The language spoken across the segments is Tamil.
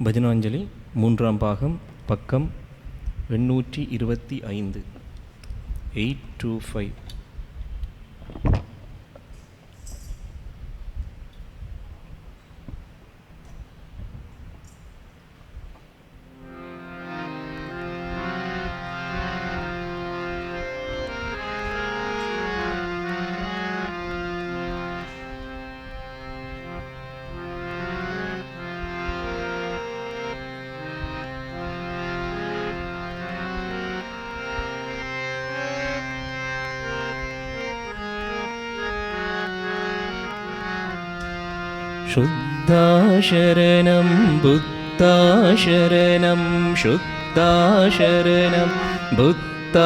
பஜனாஞ்சலி மூன்றாம் பாகம் பக்கம் 825 825. शुद्धा शरणं बुद्धा शरणं शुद्धा शरणं बुद्धा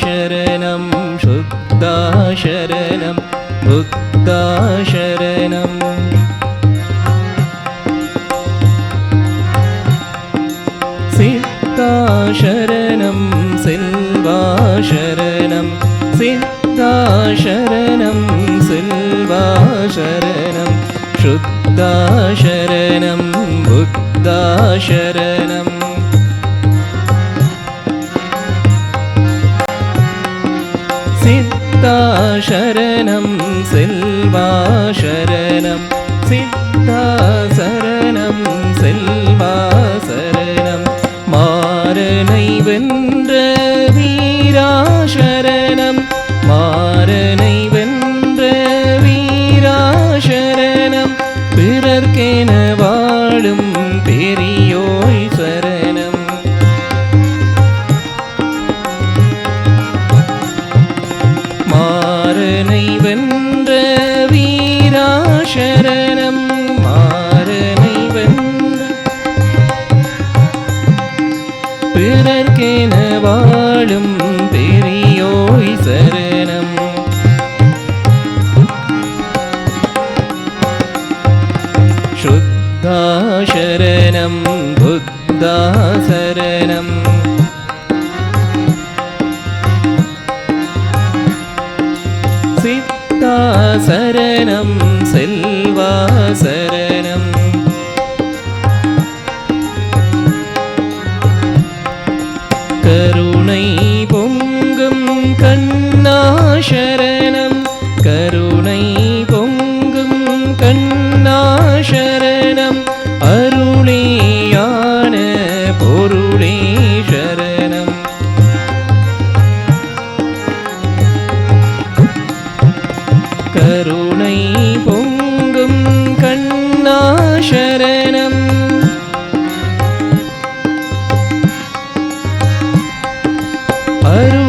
शरणं शुद्धा शरणं बुद्धा शरणं सिद्धा शरणं सिल्वा शरणं सिद्धा शरणं सिल्वा शरणं शुद्धा शरणं बुद्धा शरणं सिद्धा शरणं सिल्वा शरणं सिद्धा शरणं सिल्वा शरणं मारनै வென்ற வீரா शरणं मारनै வென்ற வீரா शरणं பிறர்க்கென வாழும் பெரியோய் சரணம் மாறனை வென்ற வீரா சரணம் மாறனை வென்ற பிறர்க்கென வாழும் பெரியோய் சரணம் शुद्धा शरणं बुद्धा शरणं सिद्धा शरणं सिल्वा शरणं करुणै பொங்கும் கண்ணா शरणं करुणै பொங்கும் கண்ணா शरणं அருளியான பொருளே शरणं கருணை பொங்கும் கண்ணா शरणं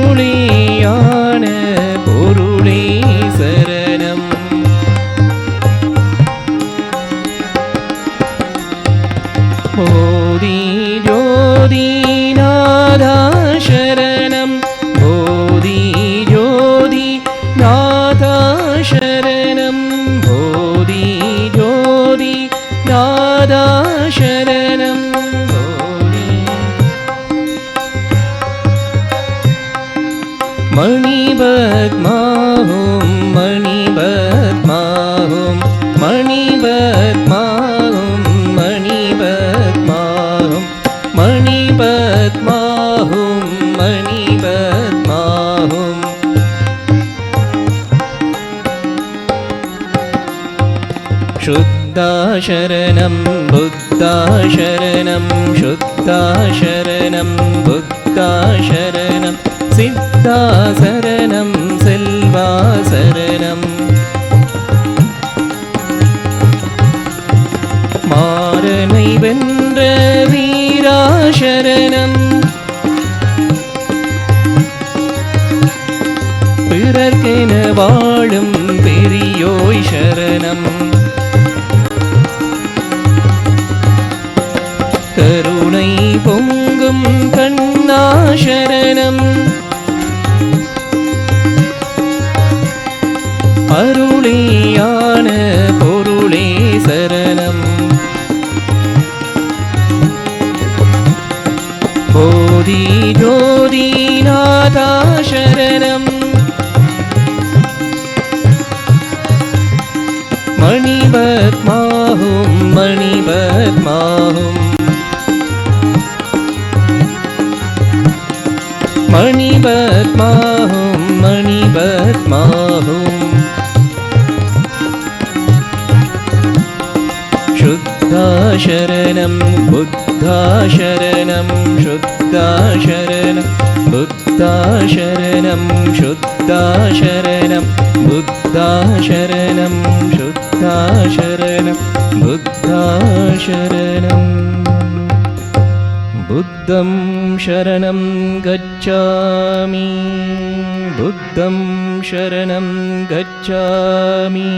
அருளியான பொருளே शरणं बोधि ज्योतिनाथा शरणं बोधि ज्योतिनाथा शरणं बोधि ज्योतिनाथा शरणं मणिपद्माहुं मणिपद्माहुं मणिपद्माहुं मणिपद्माहुं मणिपद्माहुं मणिपद्माहुं शुद्धा शरणं बुद्धा शरणं शुद्धा शरणं बुद्धा शरणं सिद्धा शरणं सिल्वा शरणं மாறனை வென்ற வீரா शरणं பிறர்க்கென வாழும் பெரியோய் शरणं கருணை பொங்கும் கண்ணா शरणं அருளியான பொருளே शरणं बोधि ज्योतिनाथा शरणं मणिपद्माहुं मणिपद्माहुं मणिपद्माहुं मणिपद्माहुं शुद्धा शरणं बुद्धा शरणं शुद्धा शरणं बुद्धा शरणं शुद्धा शरणं बुद्धा शरणं शुद्धा शरणं बुद्धा शरणं बुद्धं शरणं गच्छामि बुद्धं शरणं गच्छामि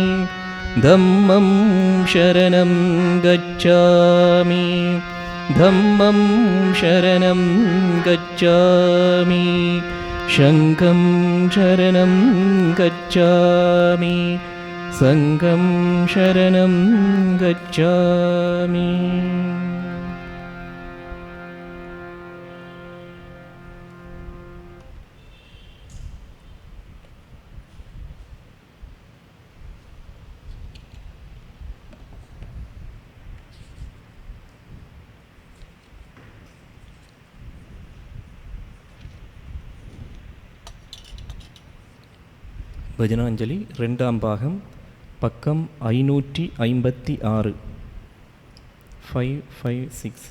धम्मं शरणं गच्छामि धम्मं शरणं गच्छामि शङ्खं शरणं गच्छामि सङ्घं शरणं गच्छामि பஜனாஞ்சலி 2ஆம் பாகம் பக்கம் 556 556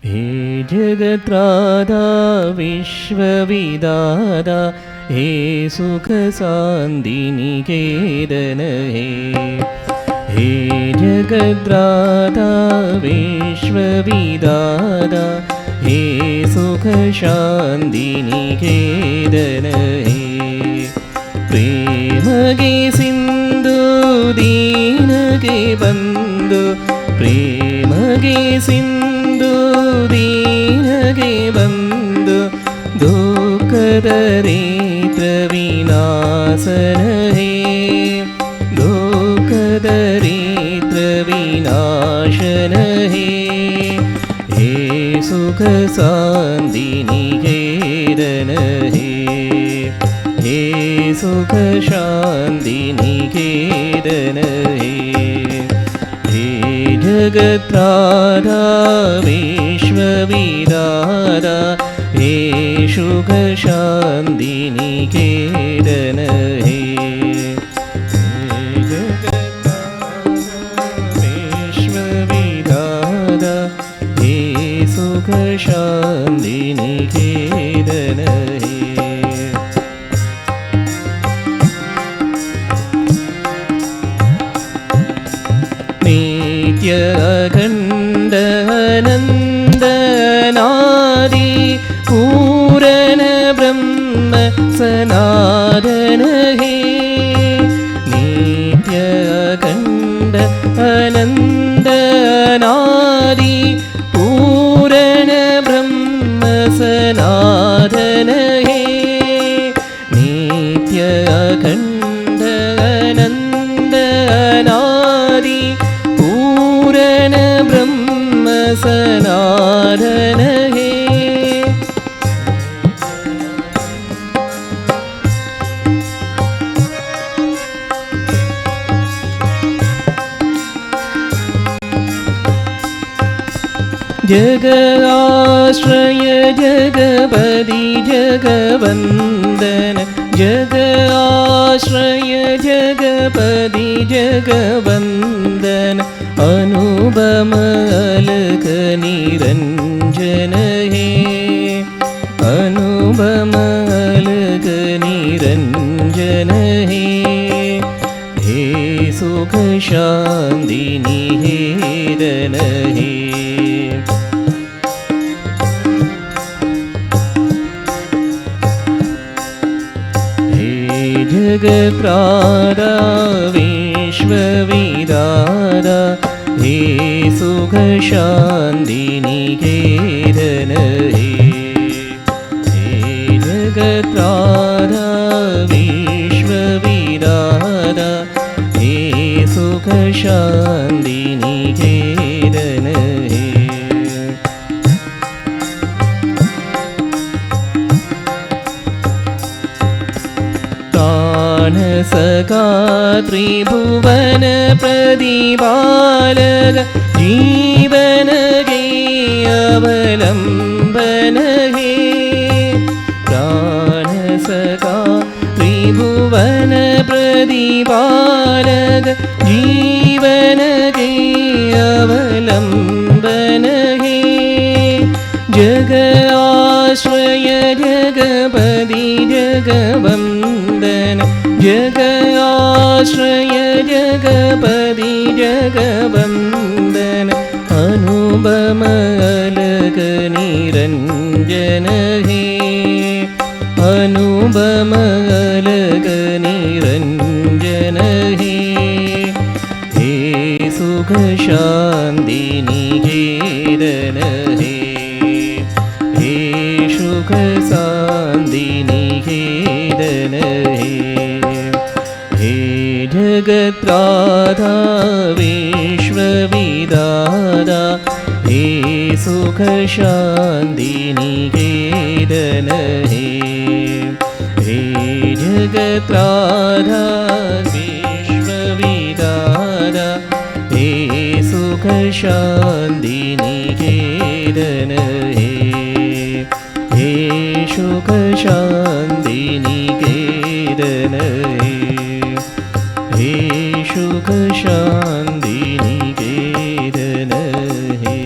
हे जगत्रादा विश्वविदाता हे सुखशान्तिनिकेतन हे जगत्रादा विश्वविदाता हे सुखशान्तिनिकेतन प्रेमगे सिन्धु दीनगे बन्धु प्रेमगे सिन्धु दीनगे बन्धु दुःखदरिद्र विनाशन हे दुःखदरिद्र विनाशन हे हे सुख शान्ति निकेतन हे सुख शान्ति निकेतन हे जगत्रादा विश्वविदाता हे सुख शान्ति निकेतन हे जगत्रादा विश्वविदाता हे सुख शान्ति निकेतन नित्य अखण्ड अनन्दनादि पूरण ब्रह्म सनातन हे नित्य अखण्ड अनन्दनादि पूरण ब्रह्म सनातन हे नित्य अखण्ड अनन्दनादि पूरण ब्रह्म सनातन हे जग आश्रय जगपति जगवन्दन जग आश्रय जगपति जगवन्दन अनुपम अलख निरञ्जन हे अनुपम अलख निरञ्जन हे हे सुख शान्ति निकेतन हे जगत्रादा विश्वविदाता हे सुख शान्ति निकेतन हे जगत्रादा विश्वविदाता सुखशान्तिनिकेतन हे प्राणसखा त्रिभुवन प्रतिपालक जीवन गे अवलम्बन हे प्राणसखा त्रिभुवन प्रतिपालक जीवन गे अवलम्बन हे जग आश्रय जगपति जगवन्दन जग आश्रय जगपति जगवन्दन अनुपम अलग निरञ्जन हे अनुपम अलग निरञ्जन हे हे सुख शान्ति निकेतन हे हे सुख शान्ति निकेतन हे हे जगत्राधा विश्वविदाता हे सुख शान्ति निकेतन हे हे जगत्राधा विश्वविदाता हे सुख शान्ति निकेतन हे हे सुख शान्ति निकेतन हे हे सुख शान्ति निकेतन हे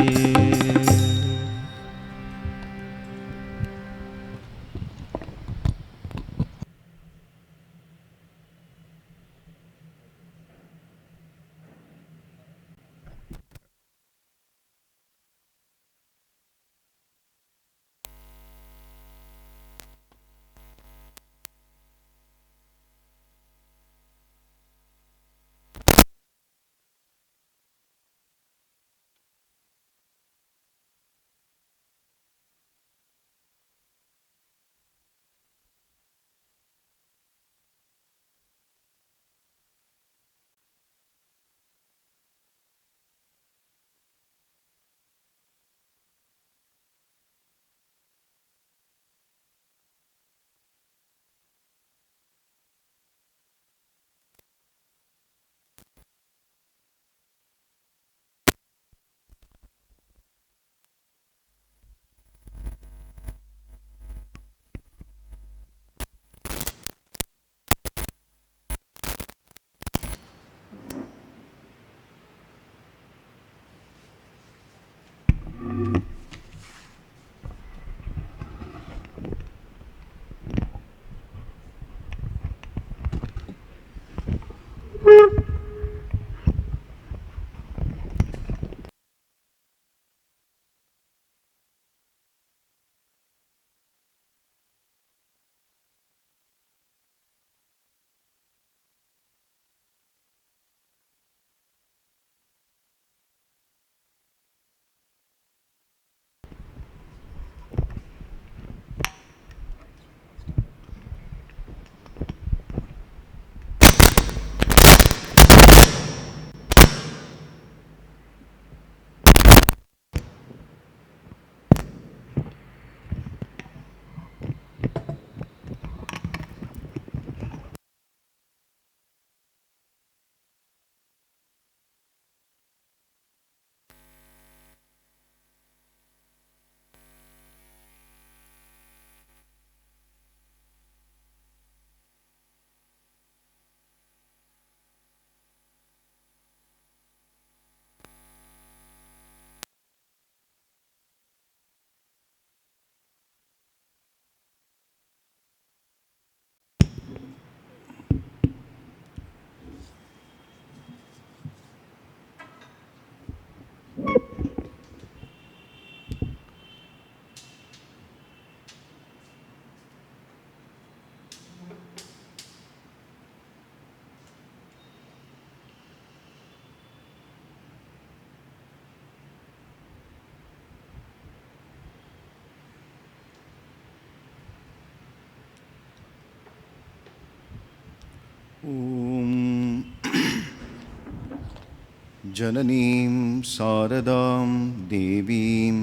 जननीं शारदां देवीं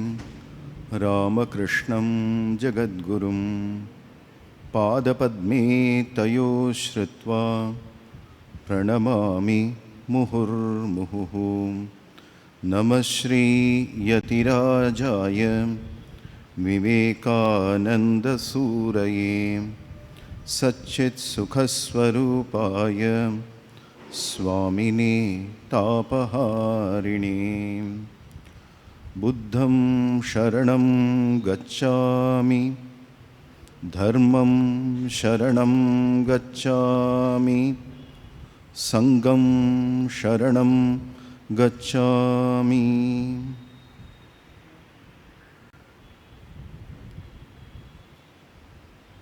रामकृष्णं जगद्गुरुं पादपद्मे तयो श्रुत्वा प्रणमामि मुहुर्मुहुः। नमः श्रीयतिराजाय विवेकानन्दसूरये सच्चित्सुखस्वरूपाय स्वामिने तापहारिणे। बुद्धं शरणं गच्छामि, धर्मं शरणं गच्छामि, संघं शरणं गच्छामि।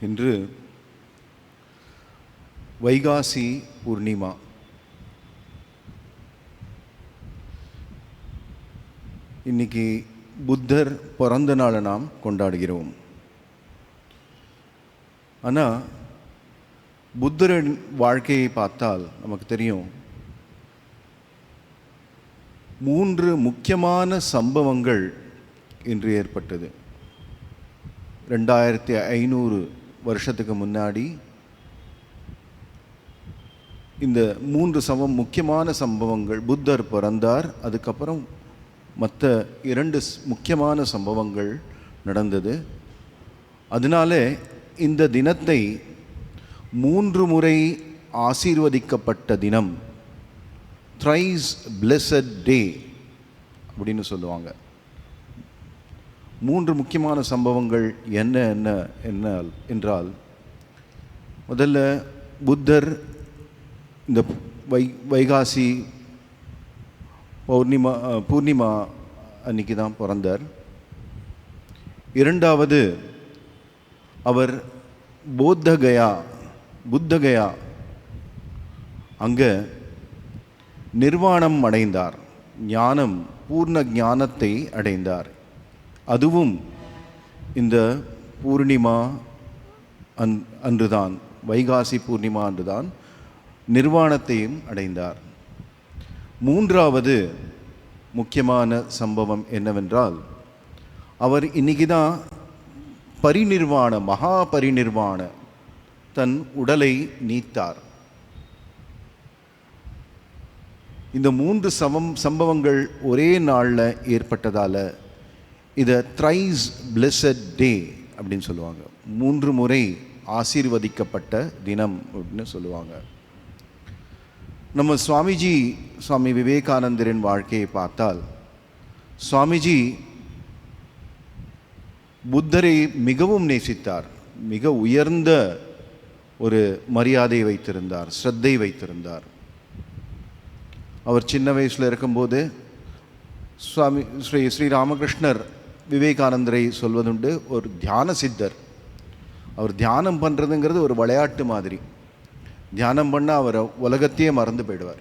இன்று வைகாசி பூர்ணிமா. இன்னைக்கு புத்தர் பிறந்த நாளை நாம் கொண்டாடுகிறோம். ஆனால் புத்தரின் வாழ்க்கையை பார்த்தால் நமக்கு தெரியும், 3 முக்கியமான சம்பவங்கள் இன்று ஏற்பட்டது. 2500 வருஷத்துக்கு முன்னாடி இந்த 3 முக்கியமான சம்பவங்கள். புத்தர் பிறந்தார், அதுக்கப்புறம் மற்ற 2 முக்கியமான சம்பவங்கள் நடந்தது. அதனால இந்த தினத்தை 3 முறை ஆசீர்வதிக்கப்பட்ட தினம், thrice blessed day அப்படின்னு சொல்லுவாங்க. 3 முக்கியமான சம்பவங்கள் என்ன என்றால், முதல்ல புத்தர் இந்த வைகாசி பூர்ணிமா அன்னைக்கு தான் பிறந்தார். 2வது, அவர் புத்தகயா அங்கே நிர்வாணம் அடைந்தார், பூர்ண ஞானத்தை அடைந்தார். அதுவும் இந்த பூர்ணிமா அன்றுதான், வைகாசி பூர்ணிமா அன்றுதான் நிர்வாணத்தையும் அடைந்தார். 3வது முக்கியமான சம்பவம் என்னவென்றால், அவர் இன்னைக்கு தான் மகா பரிநிர்வாண தன் உடலை நீத்தார். இந்த 3 சம்பவங்கள் ஒரே நாளில் ஏற்பட்டதால் இதை thrice blessed day அப்படின்னு சொல்லுவாங்க. 3 முறை ஆசீர்வதிக்கப்பட்ட தினம் அப்படின்னு சொல்லுவாங்க. நம்ம சுவாமி விவேகானந்தரின் வாழ்க்கையை பார்த்தால், சுவாமிஜி புத்தரை மிகவும் நேசித்தார், மிக உயர்ந்த ஒரு மரியாதை வைத்திருந்தார், ஸ்ரத்தை வைத்திருந்தார். அவர் சின்ன வயசில் இருக்கும்போது ஸ்ரீ ராமகிருஷ்ணர் விவேகானந்தரை சொல்வதுண்டு, ஒரு தியான சித்தர். அவர் தியானம் பண்ணுறதுங்கிறது ஒரு விளையாட்டு மாதிரி. தியானம் பண்ணால் அவர் உலகத்தையே மறந்து போயிடுவார்.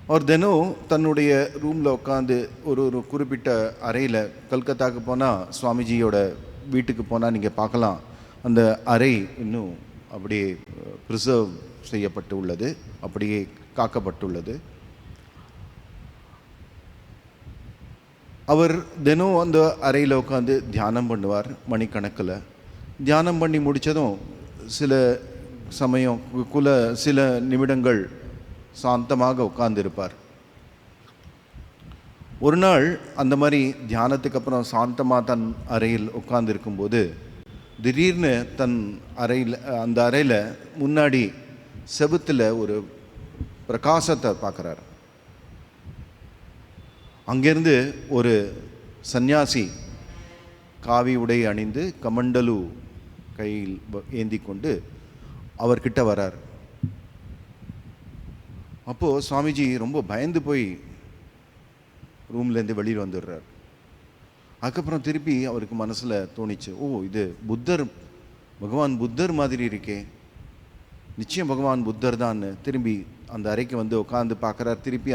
அவர் தினம் தன்னுடைய ரூமில் உட்காந்து ஒரு குறிப்பிட்ட அறையில், கல்கத்தாவுக்கு போனால் சுவாமிஜியோட வீட்டுக்கு போனால் நீங்கள் பார்க்கலாம், அந்த அறை இன்னும் அப்படியே ப்ரிசர்வ் செய்யப்பட்டு உள்ளது, அப்படியே காக்கப்பட்டுள்ளது. அவர் தினம் அந்த அறையில் உட்காந்து தியானம் பண்ணுவார், மணிக்கணக்கில். தியானம் பண்ணி முடித்ததும் சில நிமிடங்கள் சாந்தமாக உட்கார்ந்திருப்பார். ஒரு நாள் அந்த மாதிரி தியானத்துக்கு அப்புறம் சாந்தமாக தன் அறையில் உட்கார்ந்திருக்கும்போது திடீர்னு அந்த அறையில் முன்னாடி செவுத்தில் ஒரு பிரகாசத்தை பார்க்குறார். அங்கேருந்து ஒரு சந்நியாசி காவி உடை அணிந்து கமண்டலு கையில் ஏந்தி கொண்டு அவர்கிட்ட வரார். அப்போது சுவாமிஜி ரொம்ப பயந்து போய் ரூம்லேருந்து வெளியில் வந்துடுறார். அதுக்கப்புறம் திருப்பி அவருக்கு மனசில் தோணிச்சு, இது பகவான் புத்தர் மாதிரி இருக்கே, நிச்சயம் பகவான் புத்தர் தான். திரும்பி அந்த அறைக்கு வந்து உட்காந்து பார்க்குறார். திருப்பி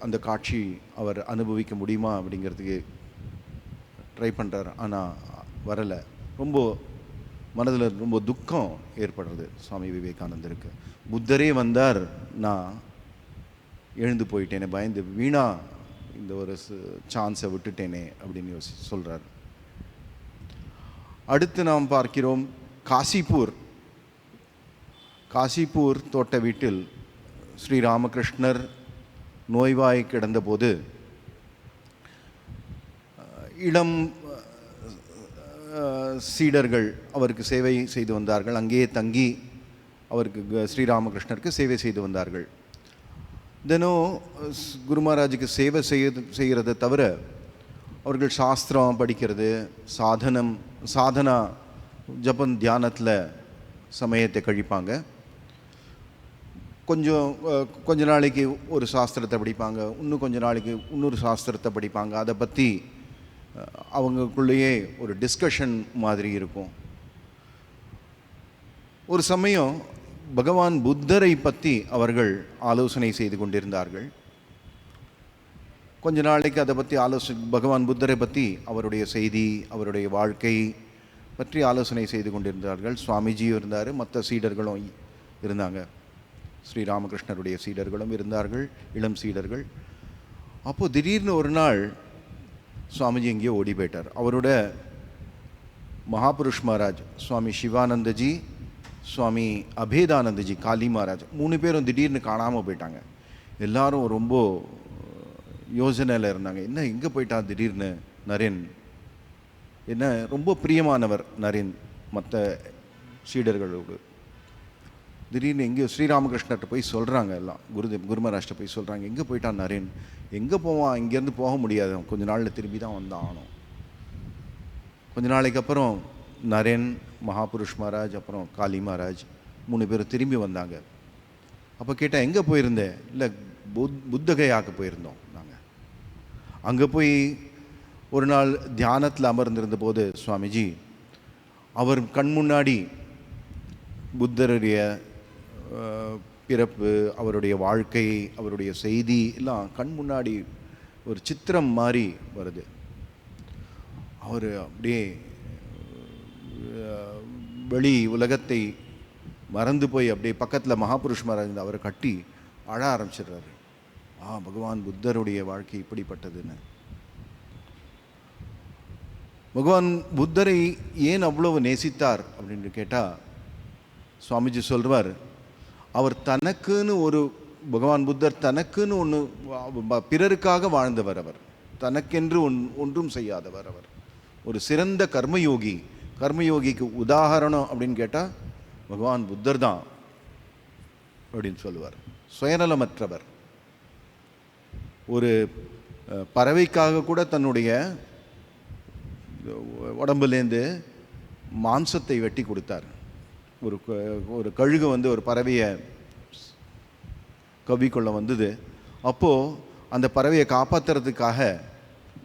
அந்த காட்சி அவர் அனுபவிக்க முடியுமா அப்படிங்கிறதுக்கு ட்ரை பண்ணுறார். ஆனால் வரலை. மனதில் ரொம்ப துக்கம் ஏற்படுறது சுவாமி விவேகானந்தருக்கு. புத்தரே வந்தார், நான் எழுந்து போயிட்டேனே, பயந்து வீணா இந்த ஒரு சான்ஸை விட்டுட்டேனே அப்படின்னு சொல்கிறார். அடுத்து நாம் பார்க்கிறோம் காசிப்பூர் தோட்ட வீட்டில் ஸ்ரீராமகிருஷ்ணர் நோய்வாய் கிடந்தபோது இளம் சீடர்கள் அவருக்கு சேவை செய்து வந்தார்கள். அங்கேயே தங்கி அவருக்கு ஸ்ரீராமகிருஷ்ணருக்கு சேவை செய்து வந்தார்கள். தினம் குரு மகாராஜுக்கு சேவை செய்கிறத தவிர அவர்கள் சாஸ்திரம் படிக்கிறது, சாதனா ஜபம் தியானத்தில் சமயத்தை கழிப்பாங்க. கொஞ்ச நாளைக்கு ஒரு சாஸ்திரத்தை படிப்பாங்க, இன்னும் கொஞ்ச நாளைக்கு இன்னொரு சாஸ்திரத்தை படிப்பாங்க. அதை பற்றி அவங்களுக்குள்ளேயே ஒரு டிஸ்கஷன் மாதிரி இருக்கும். ஒரு சமயம் பகவான் புத்தரை பற்றி அவர்கள் ஆலோசனை செய்து கொண்டிருந்தார்கள். கொஞ்ச நாளைக்கு அதை பற்றி பகவான் புத்தரை பற்றி அவருடைய செய்தி, அவருடைய வாழ்க்கை பற்றி ஆலோசனை செய்து கொண்டிருந்தார்கள். சுவாமிஜியும் இருந்தார், மற்ற சீடர்களும் இருந்தாங்க, ஸ்ரீராமகிருஷ்ணருடைய சீடர்களும் இருந்தார்கள், இளம் சீடர்கள். அப்போது திடீர்னு ஒரு நாள் சுவாமிஜி எங்கேயோ ஓடி போயிட்டார். அவரோட மகாபுருஷ் மகாராஜ், சுவாமி சிவானந்தஜி, சுவாமி அபேதானந்தஜி, காளி மகாராஜ், 3 பேரும் திடீர்னு காணாமல் போயிட்டாங்க. எல்லாரும் ரொம்ப யோசனையில் இருந்தாங்க. என்ன எங்கே போயிட்டா திடீர்னு நரேன்? என்ன ரொம்ப பிரியமானவர் நரேன் மற்ற சீடர்களோடு. திடீர்னு எங்கேயோ ஸ்ரீராமகிருஷ்ணர்கிட்ட போய் சொல்கிறாங்க, எல்லாம் குரு மகாராஜ்கிட்ட போய் சொல்கிறாங்க, எங்கே போயிட்டான் நரேன்? எங்கே போவான்? இங்கேருந்து போக முடியாது, கொஞ்ச நாளில் திரும்பி தான் வந்தான் ஆகணும். கொஞ்ச நாளைக்கு அப்புறம் நரேன், மகாபுருஷ் மகாராஜ், அப்புறம் காளி மகாராஜ் 3 பேரும் திரும்பி வந்தாங்க. அப்போ கேட்டால் எங்கே போயிருந்தேன்? இல்லை, புத்தகையாக்க போயிருந்தோம் நாங்கள். அங்கே போய் ஒரு நாள் தியானத்தில் அமர்ந்திருந்த போது சுவாமிஜி அவர் கண் முன்னாடி புத்தருடைய பிறப்பு, அவருடைய வாழ்க்கை, அவருடைய செய்தி எல்லாம் கண் முன்னாடி ஒரு சித்திரம் மாதிரி வருது. அவர் அப்படியே வெளி உலகத்தை மறந்து போய் அப்படியே பக்கத்தில் மகாபுருஷ் மகாராஜ் அவரை கட்டி அழ ஆரம்பிச்சிடுறாரு. பகவான் புத்தருடைய வாழ்க்கை இப்படிப்பட்டதுன்னு. பகவான் புத்தரை ஏன் அவ்வளவு நேசித்தார் அப்படின்னு கேட்டால் சுவாமிஜி சொல்வார், அவர் தனக்குன்னு பகவான் புத்தர் தனக்குன்னு ஒன்று, பிறருக்காக வாழ்ந்தவர். அவர் தனக்கென்று ஒன்றும் செய்யாதவர். அவர் ஒரு சிறந்த கர்மயோகி. கர்மயோகிக்கு உதாரணம் அப்படின்னு கேட்டால் பகவான் புத்தர் தான் அப்படின்னு சொல்லுவார். சுயநலமற்றவர். ஒரு பறவைக்காக கூட தன்னுடைய உடம்புலேருந்து மாம்சத்தை வெட்டி கொடுத்தார். ஒரு கழுகு ஒரு பறவையை கவ்விக்கொள்ள வந்தது. அப்போது அந்த பறவையை காப்பாற்றுறதுக்காக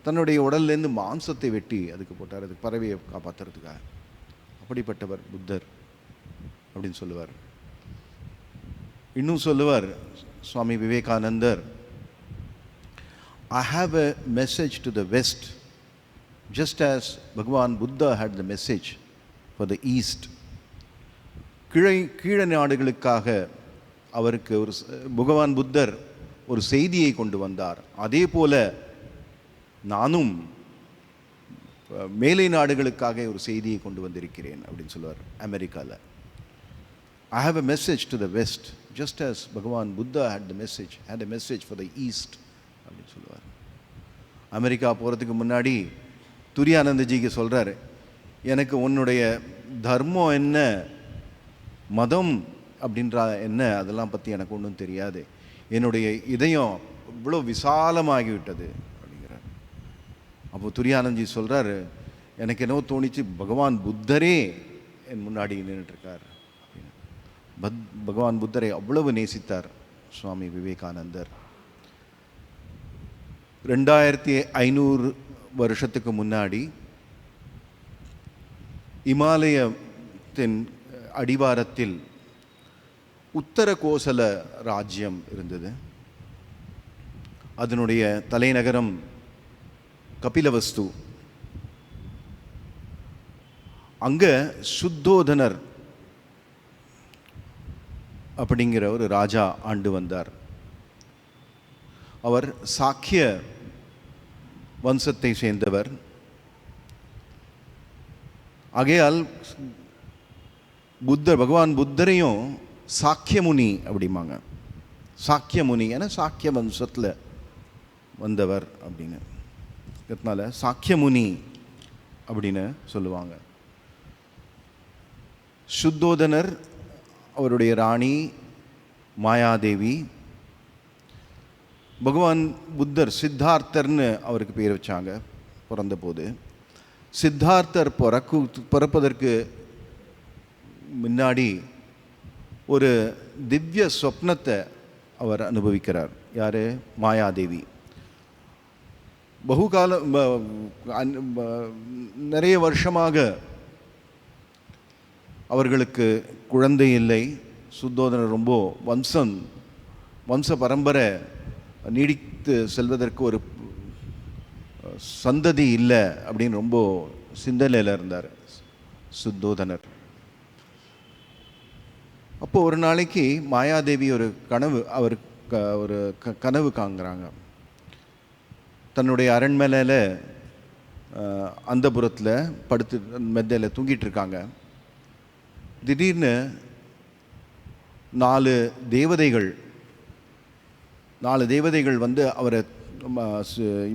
தன்னுடைய உடல்லேருந்து மாம்சத்தை வெட்டி அதுக்கு போட்டார், அதுக்கு பறவையை காப்பாற்றுறதுக்காக. அப்படிப்பட்டவர் புத்தர் அப்படின்னு சொல்லுவார். இன்னும் சொல்லுவார் சுவாமி விவேகானந்தர், I have a message to the West, just as Bhagavan Buddha had the message for the East. கீழ நாடுகளுக்காக அவருக்கு பகவான் புத்தர் ஒரு செய்தியை கொண்டு வந்தார். அதே போல நானும் மேலை நாடுகளுக்காக ஒரு செய்தியை கொண்டு வந்திருக்கிறேன் அப்படின்னு சொல்லுவார். அமெரிக்காவில் I have a message to the West, just as Bhagavan Buddha had a message for the East அப்படின்னு சொல்லுவார். அமெரிக்கா போகிறதுக்கு முன்னாடி துரியானந்தஜிக்கு சொல்கிறார், எனக்கு உன்னுடைய தர்மம் என்ன, மதம் அப்படின்ற என்ன, அதெல்லாம் பற்றி எனக்கு ஒன்றும் தெரியாது, என்னுடைய இதயம் இவ்வளோ விசாலமாகிவிட்டது அப்படிங்கிறார். அப்போ துரியானந்தஜி சொல்கிறார், எனக்கு என்னவோ தோணிச்சு பகவான் புத்தரே என் முன்னாடி நின்றுட்டுருக்கார் அப்படின்னு. பகவான் புத்தரை அவ்வளவு நேசித்தார் சுவாமி விவேகானந்தர். 2500 வருஷத்துக்கு முன்னாடி இமாலயத்தின் அடிவாரத்தில் உத்தர கோசல ராஜ்யம் இருந்தது. அதனுடைய தலைநகரம் கபிலவஸ்து. அங்கே சுத்தோதனர் அப்படிங்கிற ஒரு ராஜா ஆண்டு வந்தார். அவர் சாக்கிய வம்சத்தை சேர்ந்தவர். ஆகையால் பகவான் புத்தரையும் சாக்கியமுனி அப்படிம்பாங்க. சாக்கியமுனி ஏன்னா சாக்கிய வம்சத்தில் வந்தவர் அப்படின்னு, அதனால சாக்கியமுனி அப்படின்னு சொல்லுவாங்க. சுத்தோதனர், அவருடைய ராணி மாயாதேவி. பகவான் புத்தர் சித்தார்த்தர்னு அவருக்கு பேர் வச்சாங்க பிறந்த போது. சித்தார்த்தர் பிறப்பதற்கு முன்னாடி ஒரு திவ்ய சொப்னத்தை அவர் அனுபவிக்கிறார். யார்? மாயாதேவி. நிறைய வருஷமாக அவர்களுக்கு குழந்தை இல்லை. சுத்தோதனர் ரொம்ப வம்ச பரம்பரை நீடித்து செல்வதற்கு ஒரு சந்ததி இல்லை அப்படின்னு ரொம்ப சிந்தனையில் இருந்தார் சுத்தோதனர். அப்போது ஒரு நாளைக்கு மாயாதேவி ஒரு கனவு காண்கிறாங்க. தன்னுடைய அரண்மனையில் அந்தப்புறத்தில் படுத்து மெத்தையில் தூங்கிட்டு இருக்காங்க. திடீர்னு 4 தேவதைகள் வந்து அவரை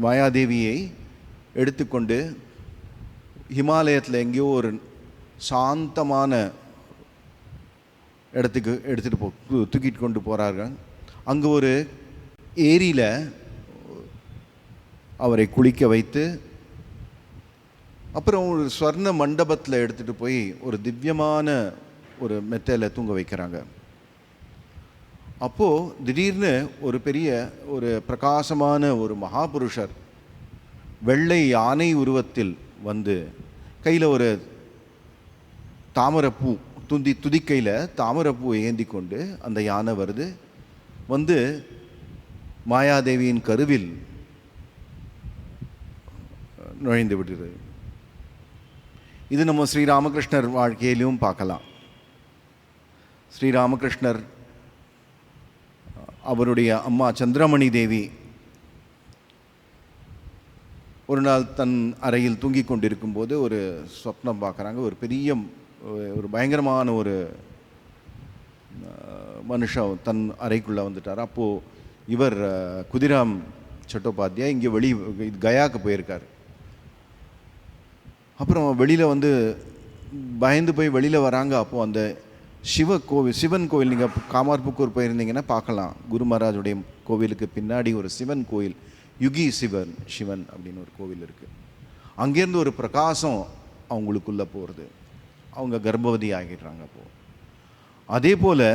மாயாதேவியை எடுத்துக்கொண்டு ஹிமாலயத்தில் எங்கேயோ ஒரு சாந்தமான இடத்துக்கு தூக்கிட்டு கொண்டு போகிறாங்க. அங்கே ஒரு ஏரியில் அவரை குளிக்க வைத்து அப்புறம் ஒரு ஸ்வர்ண மண்டபத்தில் எடுத்துகிட்டு போய் ஒரு திவ்யமான ஒரு மெத்தையில் தூங்க வைக்கிறாங்க. அப்போது திடீர்னு ஒரு பெரிய ஒரு பிரகாசமான ஒரு மகாபுருஷர் வெள்ளை யானை உருவத்தில் வந்து கையில் ஒரு தாமரைப்பூ துதிக்கையில் தாமரைப்பூ ஏந்தி கொண்டு அந்த யானை வருது. வந்து மாயாதேவியின் கருவில் நுழைந்து விடுகிறது. இது நம்ம ஸ்ரீராமகிருஷ்ணர் வாழ்க்கையிலும் பார்க்கலாம். ஸ்ரீராமகிருஷ்ணர் அவருடைய அம்மா சந்திரமணி தேவி ஒரு நாள் தன் அறையில் தூங்கிக் கொண்டிருக்கும் போது ஒரு சொப்னம் பார்க்குறாங்க. ஒரு பெரிய ஒரு பயங்கரமான ஒரு மனுஷன் தன் அறைக்குள்ளே வந்துட்டார். அப்போது இவர் குதிராம் சட்டோபாத்தியாய் இங்கே கயாவுக்கு போயிருக்கார். அப்புறம் வெளியில் வந்து பயந்து போய் வெளியில் வராங்க. அப்போது அந்த சிவன் கோவில் நீங்கள் காமார்புக்கூர் போயிருந்தீங்கன்னா பார்க்கலாம். குரு மகாராஜுடைய கோவிலுக்கு பின்னாடி ஒரு சிவன் கோயில், யுகி சிவன் அப்படின்னு ஒரு கோவில் இருக்குது. அங்கேருந்து ஒரு பிரகாசம் அவங்களுக்குள்ளே போகிறது. அவங்க கர்ப்பவதி ஆகிடுறாங்க. அப்போது அதே போல்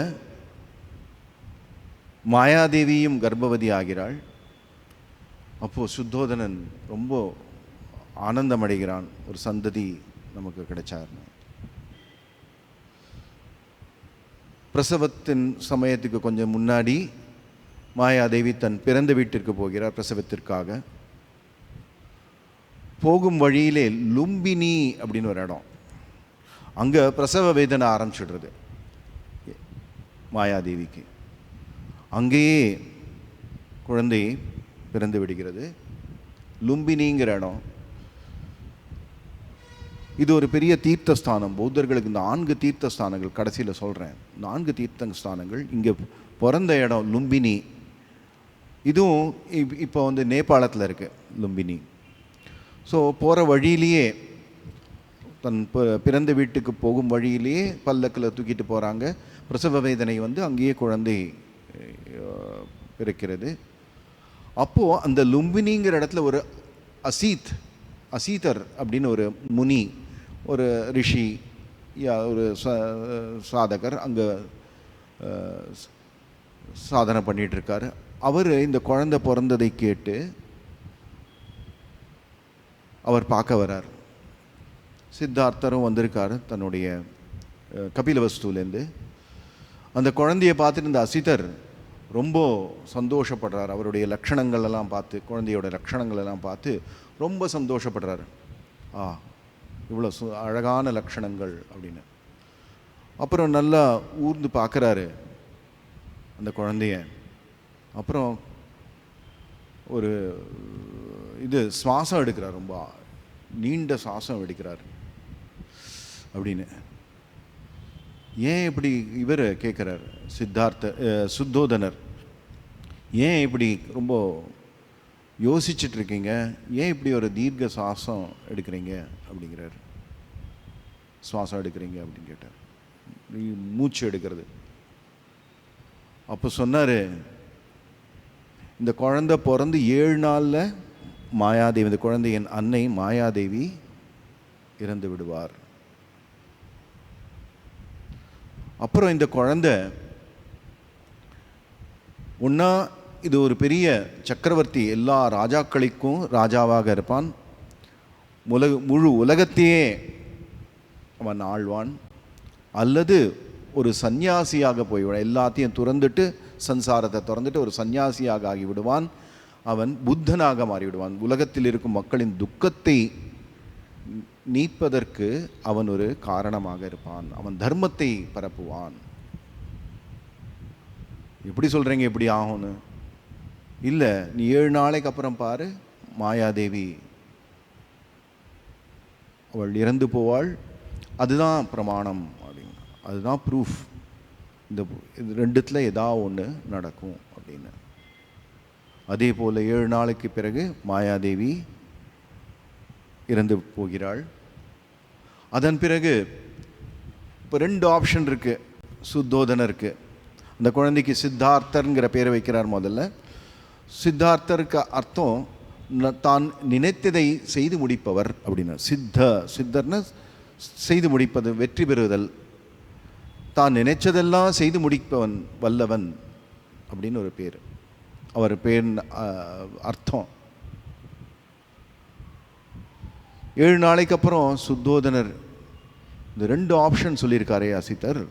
மாயாதேவியும் கர்ப்பவதி ஆகிறாள். அப்போது சுத்தோதனன் ரொம்ப ஆனந்தம் அடைகிறான். ஒரு சந்ததி நமக்கு கிடைச்சார்னு. பிரசவத்தின் சமயத்துக்கு கொஞ்சம் முன்னாடி மாயாதேவி தன் பிறந்த வீட்டிற்கு போகிறார் பிரசவத்திற்காக. போகும் வழியிலே லும்பினி அப்படின்னு ஒரு இடம், அங்கே பிரசவ வேதனை ஆரம்பிச்சிடுறது மாயாதேவிக்கு. அங்கேயே குழந்தை பிறந்து விடுகிறது. லும்பினிங்கிற இடம் இது ஒரு பெரிய தீர்த்தஸ்தானம். பௌத்தர்களுக்கு இந்த 4 தீர்த்தஸ்தானங்கள் கடைசியில் சொல்கிறேன். 4 தீர்த்தஸ்தானங்கள். இங்கே பிறந்த இடம் லும்பினி. இதுவும் இப்போ வந்து நேபாளத்தில் இருக்குது லும்பினி. ஸோ போகிற வழியிலேயே தன் பிறந்த வீட்டுக்கு போகும் வழியிலேயே பல்லக்கில் தூக்கிட்டு போகிறாங்க. பிரசவ வேதனை வந்து அங்கேயே குழந்தை பிறக்கிறது. அப்போது அந்த லும்பினிங்கிற இடத்துல ஒரு அசீதர் அப்படின்னு ஒரு முனி, ஒரு ரிஷி, ஒரு சாதகர் அங்கே சாதனை பண்ணிகிட்ருக்கார். அவர் இந்த குழந்தை பிறந்ததை கேட்டு அவர் பார்க்க வரார். சித்தார்த்தரும் வந்திருக்கார் தன்னுடைய கபிலவஸ்துலேருந்து. அந்த குழந்தையை பார்த்துட்டு இந்த அசிதர் ரொம்ப சந்தோஷப்படுறார். அவருடைய லக்ஷணங்கள் எல்லாம் பார்த்து, குழந்தையோட லக்ஷணங்கள் எல்லாம் பார்த்து ரொம்ப சந்தோஷப்படுறார். இவ்வளோ அழகான லக்ஷணங்கள் அப்படின்னு. அப்புறம் நல்லா ஊர்ந்து பார்க்குறாரு அந்த குழந்தைய. அப்புறம் ஒரு இது சுவாசம் எடுக்கிறார், ரொம்ப நீண்ட சுவாசம் எடுக்கிறார் அப்படின்னு. ஏன் இப்படி இவர் கேட்குறார் சுத்தோதனர், ஏன் இப்படி ரொம்ப யோசிச்சுட்டு இருக்கீங்க, ஏன் இப்படி ஒரு தீர்க்க சுவாசம் எடுக்கிறீங்க அப்படிங்கிறார். சுவாசம் எடுக்கிறீங்க அப்படின்னு கேட்டார், மூச்சு எடுக்கிறது. அப்போ சொன்னார், இந்த குழந்தை பிறந்து 7 நாளில் மாயாதேவி, இந்த குழந்தையின் அன்னை மாயாதேவி இறந்து விடுவார். அப்புறம் இந்த குழந்தை ஒன்றா இது ஒரு பெரிய சக்கரவர்த்தி, எல்லா ராஜாக்களுக்கும் ராஜாவாக இருப்பான், முழு உலகத்தையே அவன் ஆழ்வான், அல்லது ஒரு சந்நியாசியாக போய்விடுவான், எல்லாத்தையும் துறந்துட்டு சம்சாரத்தை திறந்துட்டு ஒரு சந்நியாசியாக ஆகிவிடுவான். அவன் புத்தனாக மாறிவிடுவான். உலகத்தில் இருக்கும் மக்களின் துக்கத்தை நீப்பதற்கு அவன் ஒரு காரணமாக இருப்பான், அவன் தர்மத்தை பரப்புவான். எப்படி சொல்கிறீங்க எப்படி ஆகும்னு? இல்லை, நீ 7 நாளைக்கு அப்புறம் பாரு, மாயாதேவி அவள் இறந்து போவாள், அதுதான் பிரமாணம் அப்படின்னு, அதுதான் ப்ரூஃப், இது ரெண்டுத்தில் ஏதாவது ஒன்று நடக்கும் அப்படின்னு. அதே போல் 7 நாளைக்கு பிறகு மாயாதேவி இறந்து போகிறாள். அதன் பிறகு இப்போ 2 ஆப்ஷன் இருக்குது சுத்தோதனருக்கு. அந்த குழந்தைக்கு சித்தார்த்தர்ங்கிற பேரை வைக்கிறார் முதல்ல. சித்தார்த்தருக்கு அர்த்தம் தான் நினைத்ததை செய்து முடிப்பவர் அப்படின்னு. சித்தர்னா செய்து முடிப்பது, வெற்றி பெறுதல், தான் நினைச்சதெல்லாம் செய்து முடிப்பவன், வல்லவன் அப்படின்னு ஒரு பேர், அவர் பேர் அர்த்தம். 7 நாளைக்கு அப்புறம் சுத்தோதனர் இந்த 2 ஆப்ஷன் சொல்லியிருக்காரே அசித்தர்.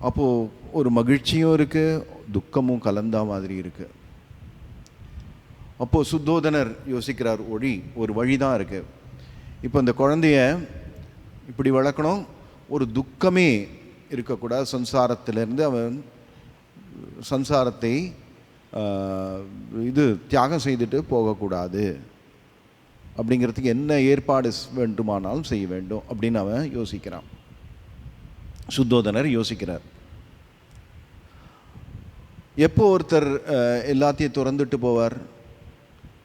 அப்போது ஒரு மகிழ்ச்சியும் இருக்குது, துக்கமும் கலந்தா மாதிரி இருக்குது. அப்போது சுத்தோதனர் யோசிக்கிறார், ஒரு வழி தான் இருக்குது. இப்போ இந்த குழந்தைய இப்படி வளர்க்கணும், ஒரு துக்கமே இருக்கக்கூடாது, சம்சாரத்திலேருந்து அவன் சம்சாரத்தை தியாகம் செய்துட்டு போகக்கூடாது, அப்படிங்கிறதுக்கு என்ன ஏற்பாடு வேண்டுமானாலும் செய்ய வேண்டும் அப்படின்னு அவன் யோசிக்கிறான். சுத்தோதனர் யோசிக்கிறார். எப்போ ஒருத்தர் எல்லாத்தையும் திறந்துட்டு போவார்?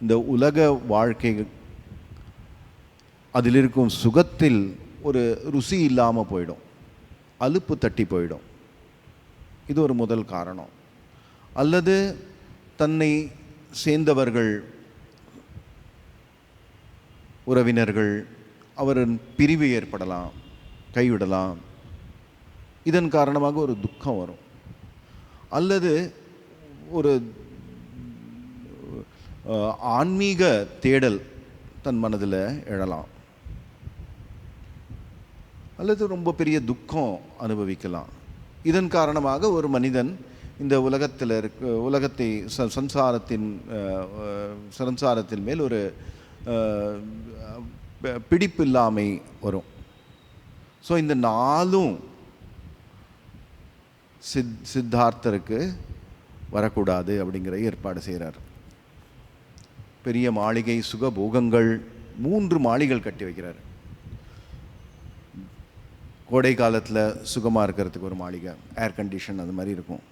இந்த உலக வாழ்க்கை, அதில் இருக்கும் சுகத்தில் ஒரு ருசி இல்லாமல் போயிடும், அலுப்பு தட்டி போயிடும். இது ஒரு முதல் காரணம். அல்லது தன்னை சேர்ந்தவர்கள், உறவினர்கள், அவரின் பிரிவு ஏற்படலாம், கைவிடலாம், இதன் காரணமாக ஒரு துக்கம் வரும். அல்லது ஒரு ஆன்மீக தேடல் தன் மனதில் எழலாம், அல்லது ரொம்ப பெரிய துக்கம் அனுபவிக்கலாம். இதன் காரணமாக ஒரு மனிதன் இந்த உலகத்தை சம்சாரத்தின் மேல் ஒரு பிடிப்பு இல்லாமை வரும். ஸோ இந்த 4ம் சித்தார்த்தருக்கு வரக்கூடாது அப்படிங்கிற ஏற்பாடு செய்கிறார். பெரிய மாளிகை, சுகபோகங்கள், 3 மாளிகைகள் கட்டி வைக்கிறார். கோடை காலத்தில் சுகமாக இருக்கிறதுக்கு ஒரு மாளிகை, ஏர் கண்டிஷன் அது மாதிரி இருக்கும்.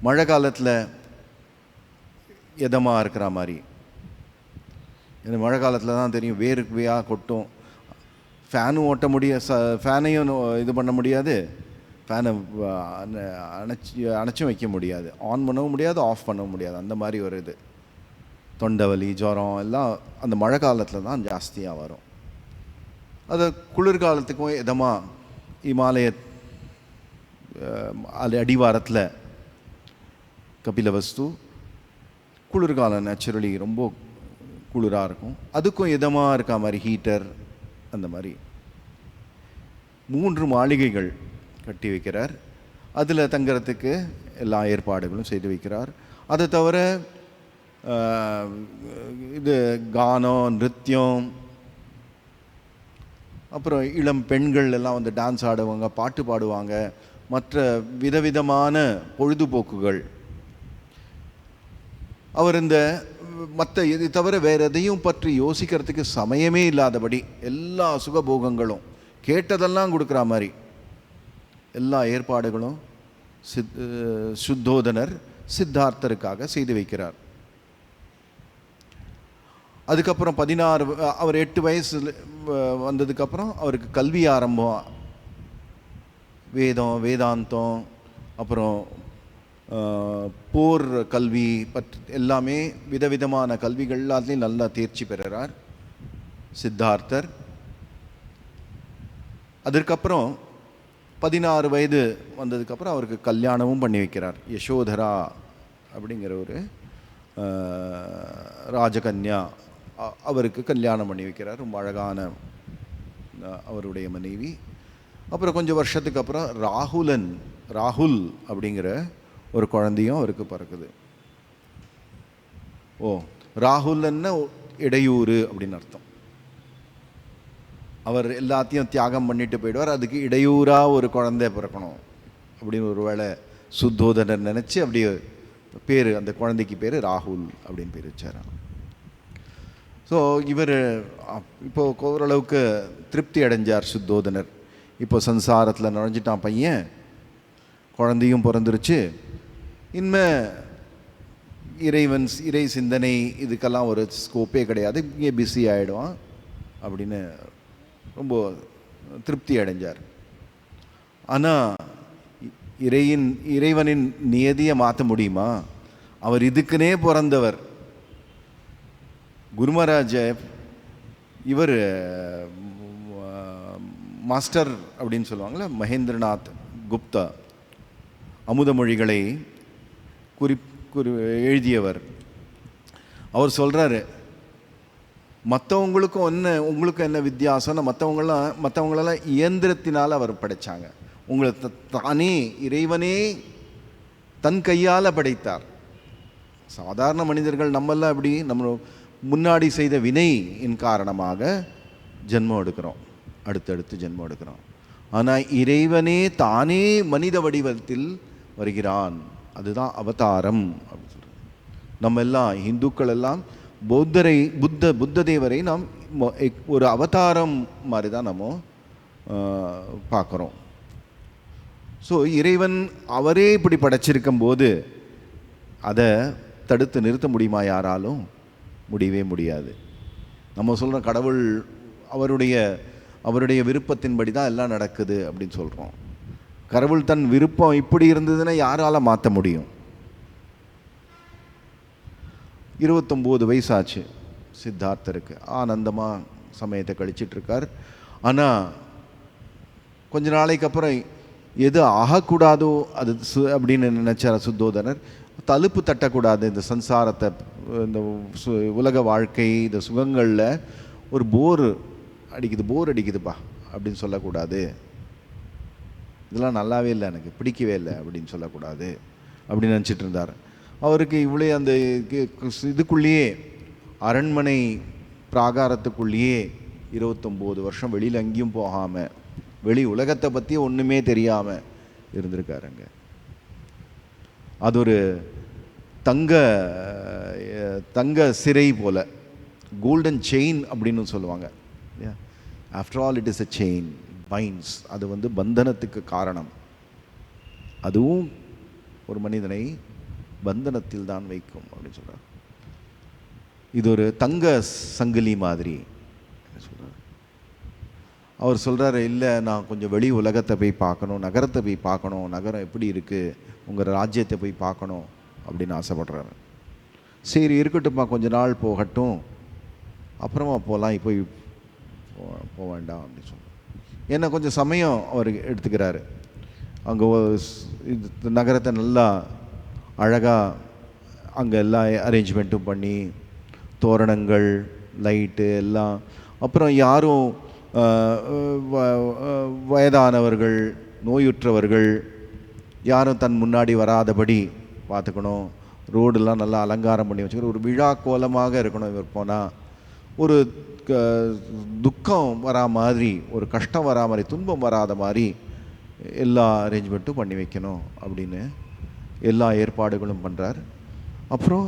மழை காலத்தில் எதமாக இருக்கிற மாதிரி. இந்த மழை காலத்தில் தான் தெரியும், வேர்வையாக கொட்டும், ஃபேனும் ஓட்ட ஃபேனையும் இது பண்ண முடியாது, ஃபேனை அணைச்சும் வைக்க முடியாது, ஆன் பண்ணவும் முடியாது, ஆஃப் பண்ணவும் முடியாது. அந்த மாதிரி ஒரு இது, தொண்டை ஜுரம் எல்லாம் அந்த மழை காலத்தில் தான் ஜாஸ்தியாக வரும். அது குளிர்காலத்துக்கும் இதமாக இமாலய அடிவாரத்தில் கபிலவஸ்து குளிர்காலம் நேச்சுரலி ரொம்ப குளிராக இருக்கும், அதுக்கும் இதமாக இருக்க மாதிரி ஹீட்டர், அந்த மாதிரி 3 மாளிகைகள் கட்டி வைக்கிறார். அதில் தங்கிறதுக்கு எல்லா ஏற்பாடுகளும் செய்து வைக்கிறார். அதை தவிர இது கானம், நிருத்தியம், அப்புறம் இளம் பெண்கள் எல்லாம் வந்து டான்ஸ் ஆடுவாங்க, பாட்டு பாடுவாங்க, மற்ற விதவிதமான பொழுதுபோக்குகள், அவர் இந்த மற்ற இது தவிர வேறு எதையும் பற்றி யோசிக்கிறதுக்கு சமயமே இல்லாதபடி எல்லா சுகபோகங்களும் கேட்டதெல்லாம் கொடுக்குற மாதிரி எல்லா ஏற்பாடுகளும் சுத்தோதனர் சித்தார்த்தருக்காக செய்து வைக்கிறார். அதுக்கப்புறம் 16 அவர் 8 வயசு வந்ததுக்கப்புறம் அவருக்கு கல்வி ஆரம்பம். வேதாந்தம், அப்புறம் போர் கல்வி எல்லாமே விதவிதமான கல்விகள் எல்லாத்துலேயும் நல்லா தேர்ச்சி பெறுறார் சித்தார்த்தர். அதற்கப்புறம் 16 வயது வந்ததுக்கப்புறம் அவருக்கு கல்யாணமும் பண்ணி வைக்கிறார். யசோதரா அப்படிங்கிற ஒரு ராஜகன்யா அவருக்கு கல்யாணம் பண்ணி வைக்கிறார். ரொம்ப அழகான அவருடைய மனைவி. அப்புறம் கொஞ்சம் வருஷத்துக்கு அப்புறம் ராகுல் அப்படிங்கிற ஒரு குழந்தையும் அவருக்கு பிறக்குது. ராகுல்ன்னா இடையூறு அப்படின்னு அர்த்தம். அவர் எல்லாத்தையும் தியாகம் பண்ணிட்டு போயிடுவார், அதுக்கு இடையூறாக ஒரு குழந்தை பிறக்கணும் அப்படின்னு ஒரு வேளை சுத்தோதனர் நினச்சி அப்படியே பேர், அந்த குழந்தைக்கு பேர் ராகுல் அப்படின்னு பேர் வச்சார். ஸோ இவர் இப்போது ஓரளவுக்கு திருப்தி அடைஞ்சார் சுத்தோதனர். இப்போ சம்சாரத்தில் நுழைஞ்சிட்டான் பையன், குழந்தையும் பிறந்துருச்சு. இனிமே இறை சிந்தனை இதுக்கெல்லாம் ஒரு ஸ்கோப்பே கிடையாது, இங்கே பிஸி ஆகிடுவான் அப்படின்னு ரொம்ப திருப்தி அடைஞ்சார். ஆனால் இறைவனின் நியதியை மாற்ற முடியுமா? அவர் இதுக்குன்னே பிறந்தவர். குருமராஜ இவர் மாஸ்டர் அப்படின்னு சொல்லுவாங்களே, மகேந்திரநாத் குப்தா அமுதமொழிகளை எழுதியவர். அவர் சொல்கிறாரு, மற்றவங்களுக்கும் உங்களுக்கும் என்ன வித்தியாசம்னா, மற்றவங்களெல்லாம் இயந்திரத்தினால் அவர் படைத்தாங்க, உங்களை தானே இறைவனே தன் கையால் படைத்தார். சாதாரண மனிதர்கள் நம்மெல்லாம் அப்படி நம்ம முன்னாடி செய்த வினையின் காரணமாக ஜென்மம் எடுக்கிறோம், அடுத்தடுத்து ஜென்மம் எடுக்கிறோம். ஆனால் இறைவனே தானே மனித வடிவத்தில் வருகிறான், அதுதான் அவதாரம் அப்படின்னு சொல்கிறோம். நம்ம எல்லாம் இந்துக்கள் எல்லாம் புத்த தேவரை நாம் ஒரு அவதாரம் மாதிரி தான் நம்ம பார்க்குறோம். ஸோ இறைவன் அவரே இப்படி படைச்சிருக்கும் போது அதை தடுத்து நிறுத்த முடியுமா? யாராலும் முடியவே முடியாது. நம்ம சொல்கிற கடவுள் அவருடைய விருப்பத்தின்படி தான் எல்லாம் நடக்குது அப்படின்னு சொல்கிறோம். கடவுள் தன் விருப்பம் இப்படி இருந்ததுன்னா யாரால மாற்ற முடியும்? 29 வயசாச்சு சித்தார்த்தருக்கு. ஆனந்தமாக சமயத்தை கழிச்சிட்ருக்கார். ஆனால் கொஞ்ச நாளைக்கு அப்புறம் எது ஆகக்கூடாதோ அது அப்படின்னு நினச்சார் சுத்தோதனர். தலுப்பு தட்டக்கூடாது, இந்த சம்சாரத்தை, இந்த உலக வாழ்க்கை, இந்த சுகங்களில் ஒரு போர் அடிக்குதுப்பா அப்படின்னு சொல்லக்கூடாது. இதெல்லாம் நல்லாவே இல்லை, எனக்கு பிடிக்கவே இல்லை அப்படின்னு சொல்லக்கூடாது அப்படின்னு நினச்சிட்டு இருந்தார். அவருக்கு இவ்வளோ அந்த இதுக்குள்ளேயே, அரண்மனை பிராகாரத்துக்குள்ளேயே 29 வருஷம் வெளியில் எங்கேயும் போகாமல், வெளி உலகத்தை பற்றி ஒன்றுமே தெரியாமல் இருந்திருக்காருங்க. அது ஒரு தங்க சிறை போல், கோல்டன் செயின் அப்படின்னு சொல்லுவாங்க. After all it is a chain, pines. அது பந்தனத்துக்கு காரணம். அதுவும் ஒரு மனிதனை பந்தனத்தில் தான் வைக்கும் அப்படின்னு சொல்கிறார். இது ஒரு தங்க சங்கிலி மாதிரி சொல்கிறார். அவர் சொல்கிறாரு, இல்லை நான் கொஞ்சம் வெளி உலகத்தை போய் பார்க்கணும், நகரத்தை போய் பார்க்கணும், நகரம் எப்படி இருக்குது, உங்கள் ராஜ்யத்தை போய் பார்க்கணும் அப்படின்னு ஆசைப்படுறாரு. சரி இருக்கட்டும்ப்பா, கொஞ்ச நாள் போகட்டும், அப்புறமா போகலாம், இப்போ போக வேண்டாம் அப்படின்னு சொல்கிறார். ஏன்னா கொஞ்சம் சமயம் அவர் எடுத்துக்கிறாரு. அங்கே இது நகரத்தை நல்லா அழகாக அங்கே எல்லா அரேஞ்ச்மெண்ட்டும் பண்ணி, தோரணங்கள், லைட்டு எல்லாம். அப்புறம் யாரும் வயதானவர்கள், நோயுற்றவர்கள் யாரும் தன் முன்னாடி வராதபடி பார்த்துக்கணும். ரோடெல்லாம் நல்லா அலங்காரம் பண்ணி வச்சுக்கணும். ஒரு விழா கோலமாக இருக்கணும். இவர் போனால் ஒரு துக்கம் வரா மாதிரி, ஒரு கஷ்டம் வரா மாதிரி, துன்பம் வராத மாதிரி எல்லா அரேஞ்ச்மெண்ட்டும் பண்ணி வைக்கணும் அப்படின்னு எல்லா ஏற்பாடுகளும் பண்ணுறார். அப்புறம்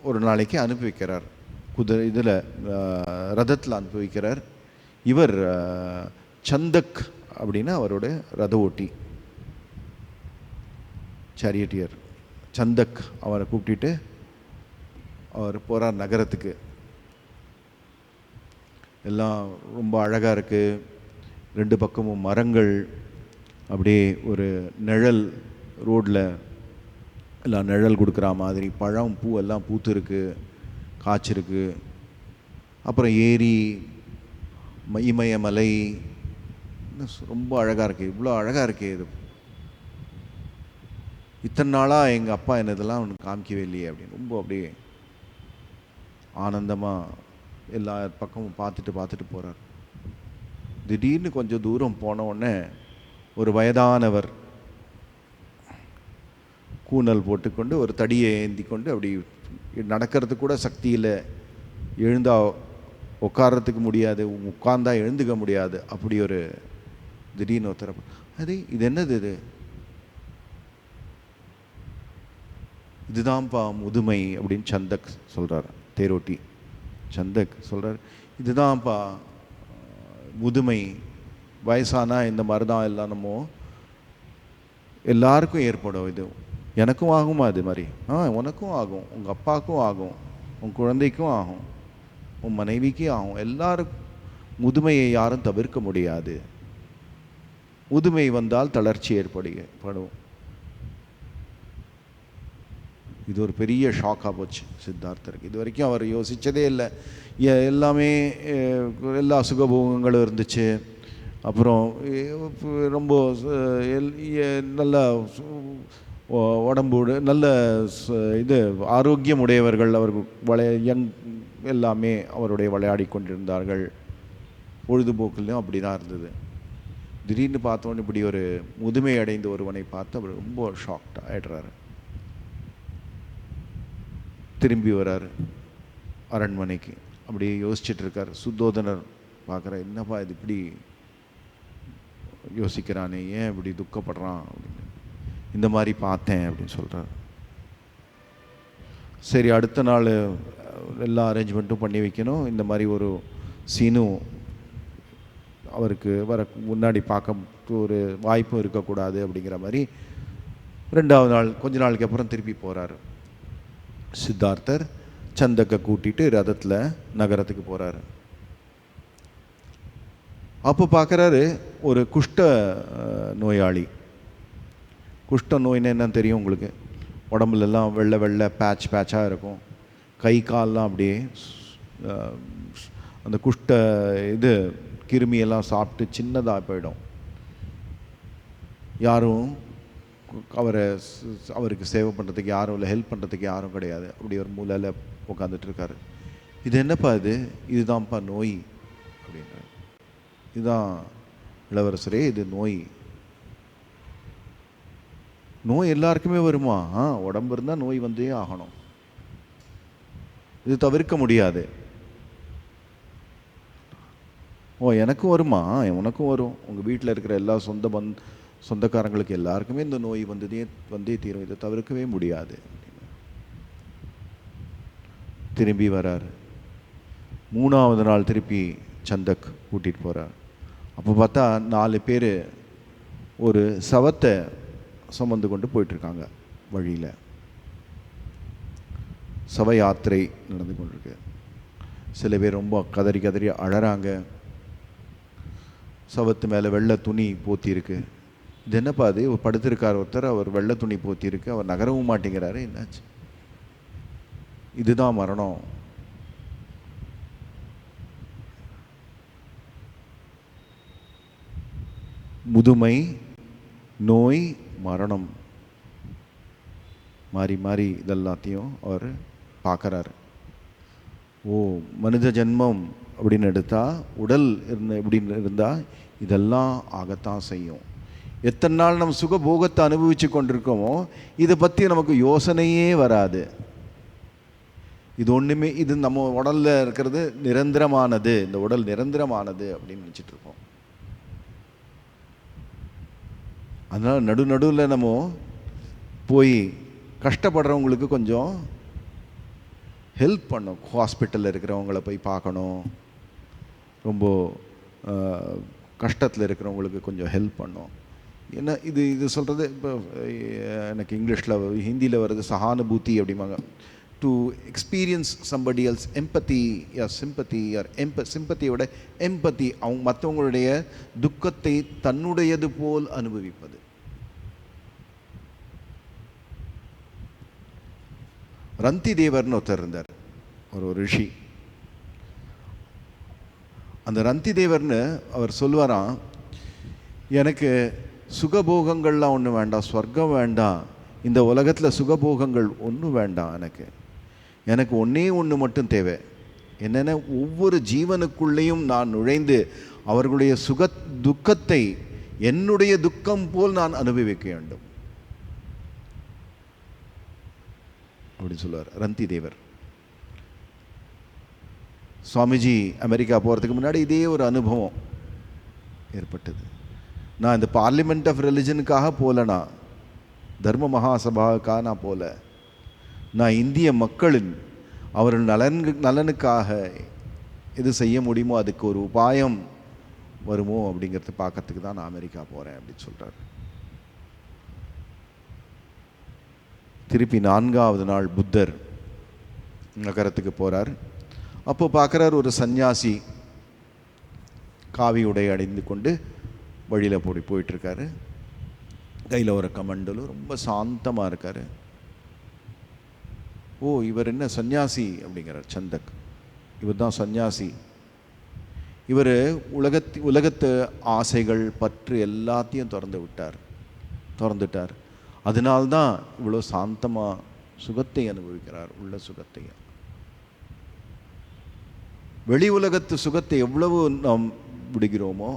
ஒரு நாளைக்கு அனுப்பி வைக்கிறார். இதில் ரதத்தில் அனுப்பி வைக்கிறார். இவர் சந்தக் அப்படின்னா அவரோட ரத ஓட்டி, சேரியட்டியர் சந்தக். அவரை கூப்பிட்டுட்டு அவர் போகிறார் நகரத்துக்கு. எல்லாம் ரொம்ப அழகாக இருக்குது. 2 பக்கமும் மரங்கள், அப்படியே ஒரு நிழல், ரோட்டில் எல்லாம் நிழல் கொடுக்குற மாதிரி, பழம் பூ எல்லாம் பூத்து இருக்குது, காய்ச்சிருக்கு. அப்புறம் ஏரி, இமயமலை, ரொம்ப அழகாக இருக்குது. இவ்வளோ அழகாக இருக்கே இது, இத்தனை நாளாக எங்கள் அப்பா என்னதெல்லாம் ஒன்று காமிக்கவே இல்லையே அப்படின்னு ரொம்ப அப்படியே ஆனந்தமாக எல்லா பக்கமும் பார்த்துட்டு போகிறார். திடீர்னு கொஞ்சம் தூரம் போன உடனே ஒரு வயதானவர் கூனல் போட்டுக்கொண்டு ஒரு தடியை ஏந்தி கொண்டு அப்படி நடக்கிறதுக்கு கூட சக்தி இல்லை, எழுந்தா உட்கார்றதுக்கு முடியாது, உட்கார்ந்தா எழுந்துக்க முடியாது, அப்படி ஒரு திடீர்னு ஒருத்தர. இது என்னது இது? இதுதான்ப்பா முதுமை அப்படின்னு சந்தக் சொல்கிறார். தேரோட்டி சந்தக் சொல்கிறார், இதுதான்ப்பா முதுமை. வயசானா இந்த மாதிரி தான் எல்லாம் நம்ம எல்லாருக்கும் ஏற்படும். இது எனக்கும் ஆகுமா? அது மாதிரி உனக்கும் ஆகும், உங்கள் அப்பாவுக்கும் ஆகும், உன் குழந்தைக்கும் ஆகும், உன் மனைவிக்கும் ஆகும். எல்லாருக்கும் முதுமையை யாரும் தவிர்க்க முடியாது. முதுமை வந்தால் தளர்ச்சி ஏற்படும். இது ஒரு பெரிய ஷாக்காக போச்சு சித்தார்த்தருக்கு. இது வரைக்கும் அவர் யோசித்ததே இல்லை. எல்லாமே எல்லா சுகபோகங்களும் இருந்துச்சு. அப்புறம் ரொம்ப நல்ல உடம்போடு நல்ல இது ஆரோக்கியம் உடையவர்கள். அவர்கள் எல்லாமே அவருடைய விளையாடி கொண்டிருந்தார்கள். பொழுதுபோக்குலையும் அப்படி தான் இருந்தது. திடீர்னு பார்த்தோன்னு இப்படி ஒரு முதுமை அடைந்த ஒருவனை பார்த்து அவர் ரொம்ப ஷாக்ட் ஆகிடுறாரு. திரும்பி வராரு அரண்மனைக்கு. அப்படியே யோசிச்சுட்டு இருக்கார். சுத்தோதனர் பார்க்குற, என்னப்பா இது இப்படி யோசிக்கிறானே, ஏன் இப்படி துக்கப்படுறான் அப்படின்னு. இந்த மாதிரி பார்த்தேன் அப்படின்னு சொல்கிறார். சரி, அடுத்த நாள் எல்லா அரேஞ்ச்மெண்ட்டும் பண்ணி வைக்கணும். இந்த மாதிரி ஒரு சீனும் அவருக்கு வர முன்னாடி பார்க்க ஒரு வாய்ப்பும் இருக்கக்கூடாது அப்படிங்கிற மாதிரி 2வது நாள் கொஞ்ச நாளுக்கு அப்புறம் திருப்பி போகிறார். சித்தார்த்தர் சந்தக்கை கூட்டிகிட்டு ரதத்தில் நகரத்துக்கு போகிறாரு. அப்போ பார்க்குறாரு ஒரு குஷ்ட நோயாளி. குஷ்ட நோயின்னு என்னன்னு தெரியும் உங்களுக்கு? உடம்புலெல்லாம் வெள்ளை வெள்ளை பேட்சாக இருக்கும். கை கால்லாம் அப்படியே அந்த குஷ்ட இது கிருமியெல்லாம் சாப்பிட்டு சின்னதாக போயிடும். யாரும் அவருக்கு சேவை பண்ணுறதுக்கு யாரும் இல்லை, ஹெல்ப் பண்ணுறதுக்கு யாரும் கிடையாது. அப்படி ஒரு மூலையில் உட்காந்துட்டு இருக்காரு. இது என்னப்பா இது? இதுதான்ப்பா நோய் அப்படின்ற. இதுதான் இளவரசரே, இது நோய். நோய் எல்லாருக்குமே வருமா? உடம்பு இருந்தால் நோய் வந்தே ஆகணும். இது தவிர்க்க முடியாது. எனக்கும் வருமா? உனக்கும் வரும். உங்கள் வீட்டில் இருக்கிற எல்லா சொந்தக்காரங்களுக்கு எல்லாருக்குமே இந்த நோய் வந்தே தீரும். இதை தவிர்க்கவே முடியாது. திரும்பி வரார். 3வது நாள் திருப்பி சந்தக் கூட்டிகிட்டு போகிறார். அப்போ பார்த்தா 4 பேர் ஒரு சவத்தை சுமந்து கொண்டு போயிட்டுருக்காங்க. வழியில் சவ யாத்திரை நடந்து கொண்டிருக்கு. சில பேர் ரொம்ப கதறி அழறாங்க. சவத்து மேலே வெள்ளை துணி போத்தி இருக்கு. இது என்னப்பா அது? படுத்திருக்கார் ஒருத்தர், அவர் வெள்ளை துணி போத்தி இருக்கு, அவர் நகரவும் மாட்டேங்கிறாரு. என்னாச்சு? இதுதான் மரணம். முதுமை, நோய், மரணம் மாறி இதெல்லாத்தையும் அவர் பார்க்குறாரு. மனித ஜென்மம் அப்படின்னு எடுத்தால், உடல் இப்படின்னு இருந்தால் இதெல்லாம் ஆகத்தான் செய்யும். எத்தனை நாள் நம்ம சுகபோகத்தை அனுபவித்து கொண்டிருக்கோமோ இதை பற்றி நமக்கு யோசனையே வராது. இது ஒன்றுமே, இது நம்ம உடலில் இருக்கிறது நிரந்தரமானது, இந்த உடல் நிரந்தரமானது அப்படின்னு நினச்சிட்ருக்கோம். அதனால் நடுவில் நம்ம போய் கஷ்டப்படுறவங்களுக்கு கொஞ்சம் ஹெல்ப் பண்ணும். ஹாஸ்பிட்டலில் இருக்கிறவங்கள போய் பார்க்கணும், ரொம்ப கஷ்டத்தில் இருக்கிறவங்களுக்கு கொஞ்சம் ஹெல்ப் பண்ணும். என்ன இது சொல்கிறது இப்போ எனக்கு இங்கிலீஷில் ஹிந்தியில் வருது சஹானுபூதி அப்படிம்பாங்க. To experience somebody else empathy or sympathy or சிம்பத்தியோட எம்பத்தி, அவங்க மற்றவங்களுடைய துக்கத்தை தன்னுடையது போல் அனுபவிப்பது. ரந்தி தேவர்னு ஒருத்தர் இருந்தார், ஒரு ரிஷி. அந்த ரந்தி தேவர்னு அவர் சொல்லுவாராம், எனக்கு சுகபோகங்கள்லாம் ஒன்றும் வேண்டாம், ஸ்வர்க்கம் வேண்டாம், இந்த உலகத்தில் சுகபோகங்கள் ஒன்றும் வேண்டாம், எனக்கு ஒன்றே ஒன்று மட்டும் தேவை. என்னென்ன, ஒவ்வொரு ஜீவனுக்குள்ளேயும் நான் நுழைந்து அவர்களுடைய துக்கத்தை என்னுடைய துக்கம் போல் நான் அனுபவிக்க வேண்டும் அப்படின்னு சொல்லுவார் ரந்தி தேவர். சுவாமிஜி அமெரிக்கா போகிறதுக்கு முன்னாடி இதே ஒரு அனுபவம் ஏற்பட்டது. நான் இந்த பார்லிமெண்ட் ஆஃப் ரிலிஜனுக்காக போகலனா, தர்ம மகாசபாவுக்காக நான் போகல, நான் இந்திய மக்களின் அவர்கள் நலனுக்காக எது செய்ய முடியுமோ அதுக்கு ஒரு உபாயம் வருமோ அப்படிங்கிறத பார்க்கறதுக்கு தான் நான் அமெரிக்கா போகிறேன் அப்படின்னு சொல்கிறார். திருப்பி 4வது நாள் புத்தர் நகரத்துக்கு போகிறார். அப்போ பார்க்குறார், ஒரு சந்நியாசி காவி உடை அணிந்து கொண்டு வழியில் போயிட்டுருக்காரு. கையில் ஒரு கமண்டலும், ரொம்ப சாந்தமாக இருக்கார். ஓ, இவர் என்ன சந்நியாசி அப்படிங்கிறார் சந்தக். இவர் தான் சந்நியாசி. இவர் உலகத்து ஆசைகள் பற்று எல்லாத்தையும் திறந்துட்டார். அதனால்தான் இவ்வளோ சாந்தமாக சுகத்தை அனுபவிக்கிறார், உள்ள சுகத்தை. வெளி உலகத்து சுகத்தை எவ்வளவு நாம் விடுகிறோமோ,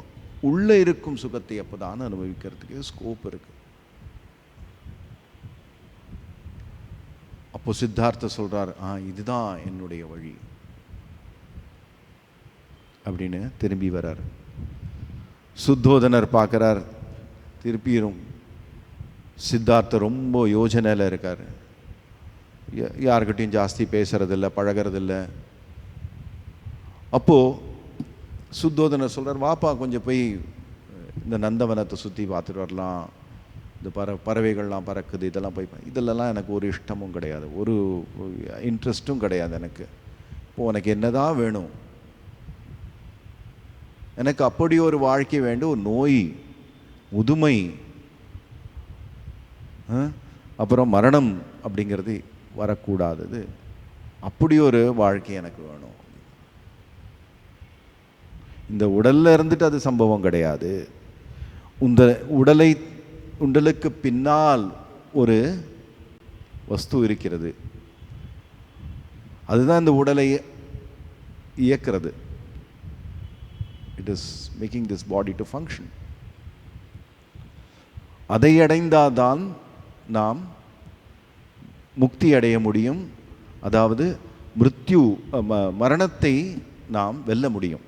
உள்ளே இருக்கும் சுகத்தை அப்போதான் அனுபவிக்கிறதுக்கு ஸ்கோப் இருக்கு. அப்போ சித்தார்த்த சொல்றார், இதுதான் என்னுடைய வழி அப்படின்னு திரும்பி வரார். சுத்தோதனர் பார்க்குறார், திருப்பியும் சித்தார்த்த ரொம்ப யோஜனையில் இருக்கார். யார்கிட்டையும் ஜாஸ்தி பேசுறதில்ல, பழகிறதில்ல. அப்போது சுத்தோதனர் சொல்கிறார், வாப்பா கொஞ்சம் போய் இந்த நந்தவனத்தை சுற்றி பார்த்துட்டு வரலாம், இந்த பறவைகள்லாம் பறக்குது, இதெல்லாம் எனக்கு ஒரு இஷ்டமும் கிடையாது, ஒரு இன்ட்ரெஸ்ட்டும் கிடையாது எனக்கு. இப்போது உனக்கு என்னதான் வேணும்? எனக்கு அப்படி ஒரு வாழ்க்கை வேண்டும், ஒரு நோய், முதுமை, அப்புறம் மரணம் அப்படிங்கிறது வரக்கூடாதது, அப்படி ஒரு வாழ்க்கை எனக்கு வேணும். இந்த உடல்ல இருந்துட்டு அது சம்பவம் கிடையாது. உடலுக்கு பின்னால் ஒரு வஸ்து இருக்கிறது, அதுதான் இந்த உடலை இயக்கிறது. It is making this body to function. அதை அடைந்தால்தான் நாம் முக்தி அடைய முடியும். அதாவது மரணத்தை நாம் வெல்ல முடியும்.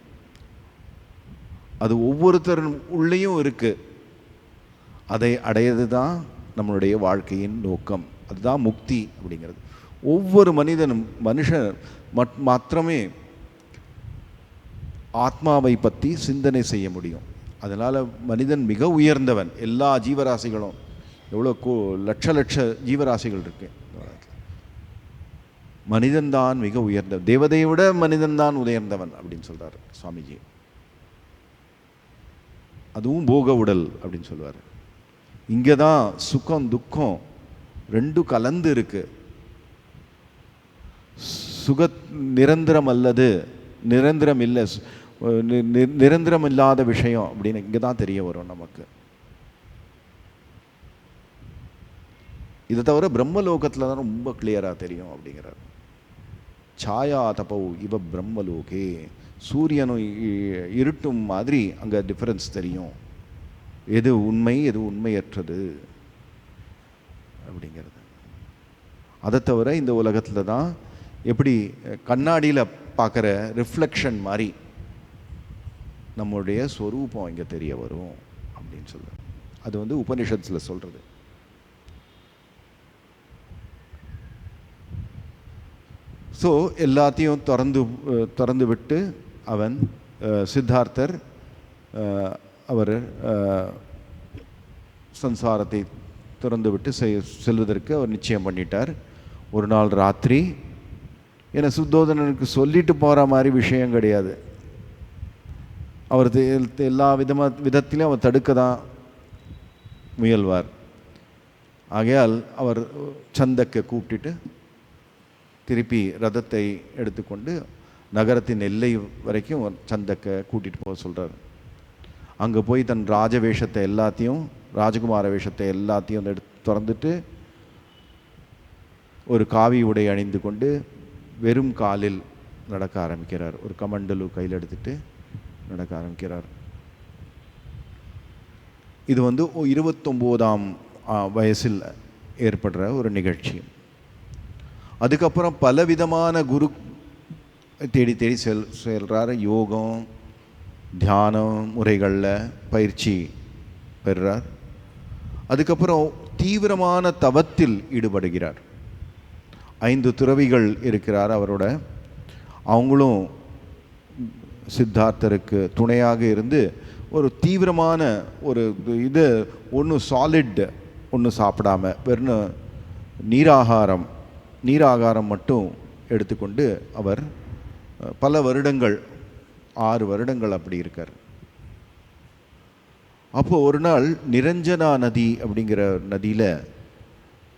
அது ஒவ்வொருத்தரும் உள்ளேயும் இருக்கு. அதை அடையது தான் நம்மளுடைய வாழ்க்கையின் நோக்கம். அதுதான் முக்தி அப்படிங்கிறது. ஒவ்வொரு மனுஷன் மாத்திரமே ஆத்மாவை பற்றி சிந்தனை செய்ய முடியும். அதனால் மனிதன் மிக உயர்ந்தவன். எல்லா ஜீவராசிகளும், எவ்வளோ லட்ச ஜீவராசிகள் இருக்கு, மனிதன்தான் மிக உயர்ந்தவன். தேவதையை விட மனிதன்தான் உயர்ந்தவன் அப்படின்னு சொல்றார் சுவாமிஜி. அதுவும் போக உடல் அப்படின்னு சொல்லுவார். இங்கே தான் சுகம் துக்கம் ரெண்டும் கலந்து இருக்கு. சுக நிரந்தரம் அல்லது நிரந்தரம் இல்லை, நிரந்தரம் இல்லாத விஷயம் அப்படின்னு இங்கே தான் தெரிய வரும் நமக்கு. இதை தவிர பிரம்மலோகத்தில் தான் ரொம்ப கிளியராக தெரியும் அப்படிங்கிறார். சாயா தபௌ இவ பிரம்மலோகே, சூரியனும் இருட்டும் மாதிரி அங்கே டிஃபரன்ஸ் தெரியும், எது உண்மை எது உண்மையற்றது அப்படிங்கிறது. அதை தவிர இந்த உலகத்தில் தான் எப்படி கண்ணாடியில் பார்க்குற ரிஃப்ளெக்ஷன் மாதிரி நம்மளுடைய ஸ்வரூபம் இங்கே தெரிய வரும் அப்படின்னு சொல்லுது. அது உபனிஷத்தில் சொல்கிறது. ஸோ எல்லாத்தையும் திறந்து விட்டு அவன் சித்தார்த்தர் அவர் சம்சாரத்தை திறந்து விட்டு செல்வதற்கு அவர் நிச்சயம் பண்ணிட்டார். ஒரு நாள் ராத்திரி, ஏன்னா சுத்தோதனனுக்கு சொல்லிட்டு போகிற மாதிரி விஷயம் கிடையாது. அவர் எல்லா விதத்திலையும் அவர் தடுக்க தான் முயல்வார். ஆகையால் அவர் சந்தக்கை கூப்பிட்டுட்டு திருப்பி ரதத்தை எடுத்துக்கொண்டு நகரத்தின் எல்லை வரைக்கும் சந்தக்கை கூட்டிகிட்டு போக சொல்கிறார். அங்கே போய் தன் ராஜவேஷத்தை எல்லாத்தையும், ராஜகுமார வேஷத்தை எல்லாத்தையும் திறந்துட்டு ஒரு காவி உடை அணிந்து கொண்டு வெறும் காலில் நடக்க ஆரம்பிக்கிறார். ஒரு கமண்டலு கையில் எடுத்துட்டு நடக்க ஆரம்பிக்கிறார். இது 29ஆம் வயசில் ஏற்படுற ஒரு நிகழ்ச்சி. அதுக்கப்புறம் பலவிதமான குரு தேடி தேடி செல்றார். யோகம் தியானம் முறைகளில் பயிற்சி பெறுறார். அதுக்கப்புறம் தீவிரமான தவத்தில் ஈடுபடுகிறார். 5 துறவிகள் இருக்கிறார் அவரோட. அவங்களும் சித்தார்த்தருக்கு துணையாக இருந்து ஒரு தீவிரமான ஒரு இது, ஒன்றும் சாலிட் ஒன்றும் சாப்பிடாம வெறும் நீராகாரம் மட்டும் எடுத்துக்கொண்டு அவர் பல வருடங்கள், 6 வருடங்கள் அப்படி இருக்கார். அப்போது ஒரு நாள் நிரஞ்சனா நதி அப்படிங்கிற நதியில்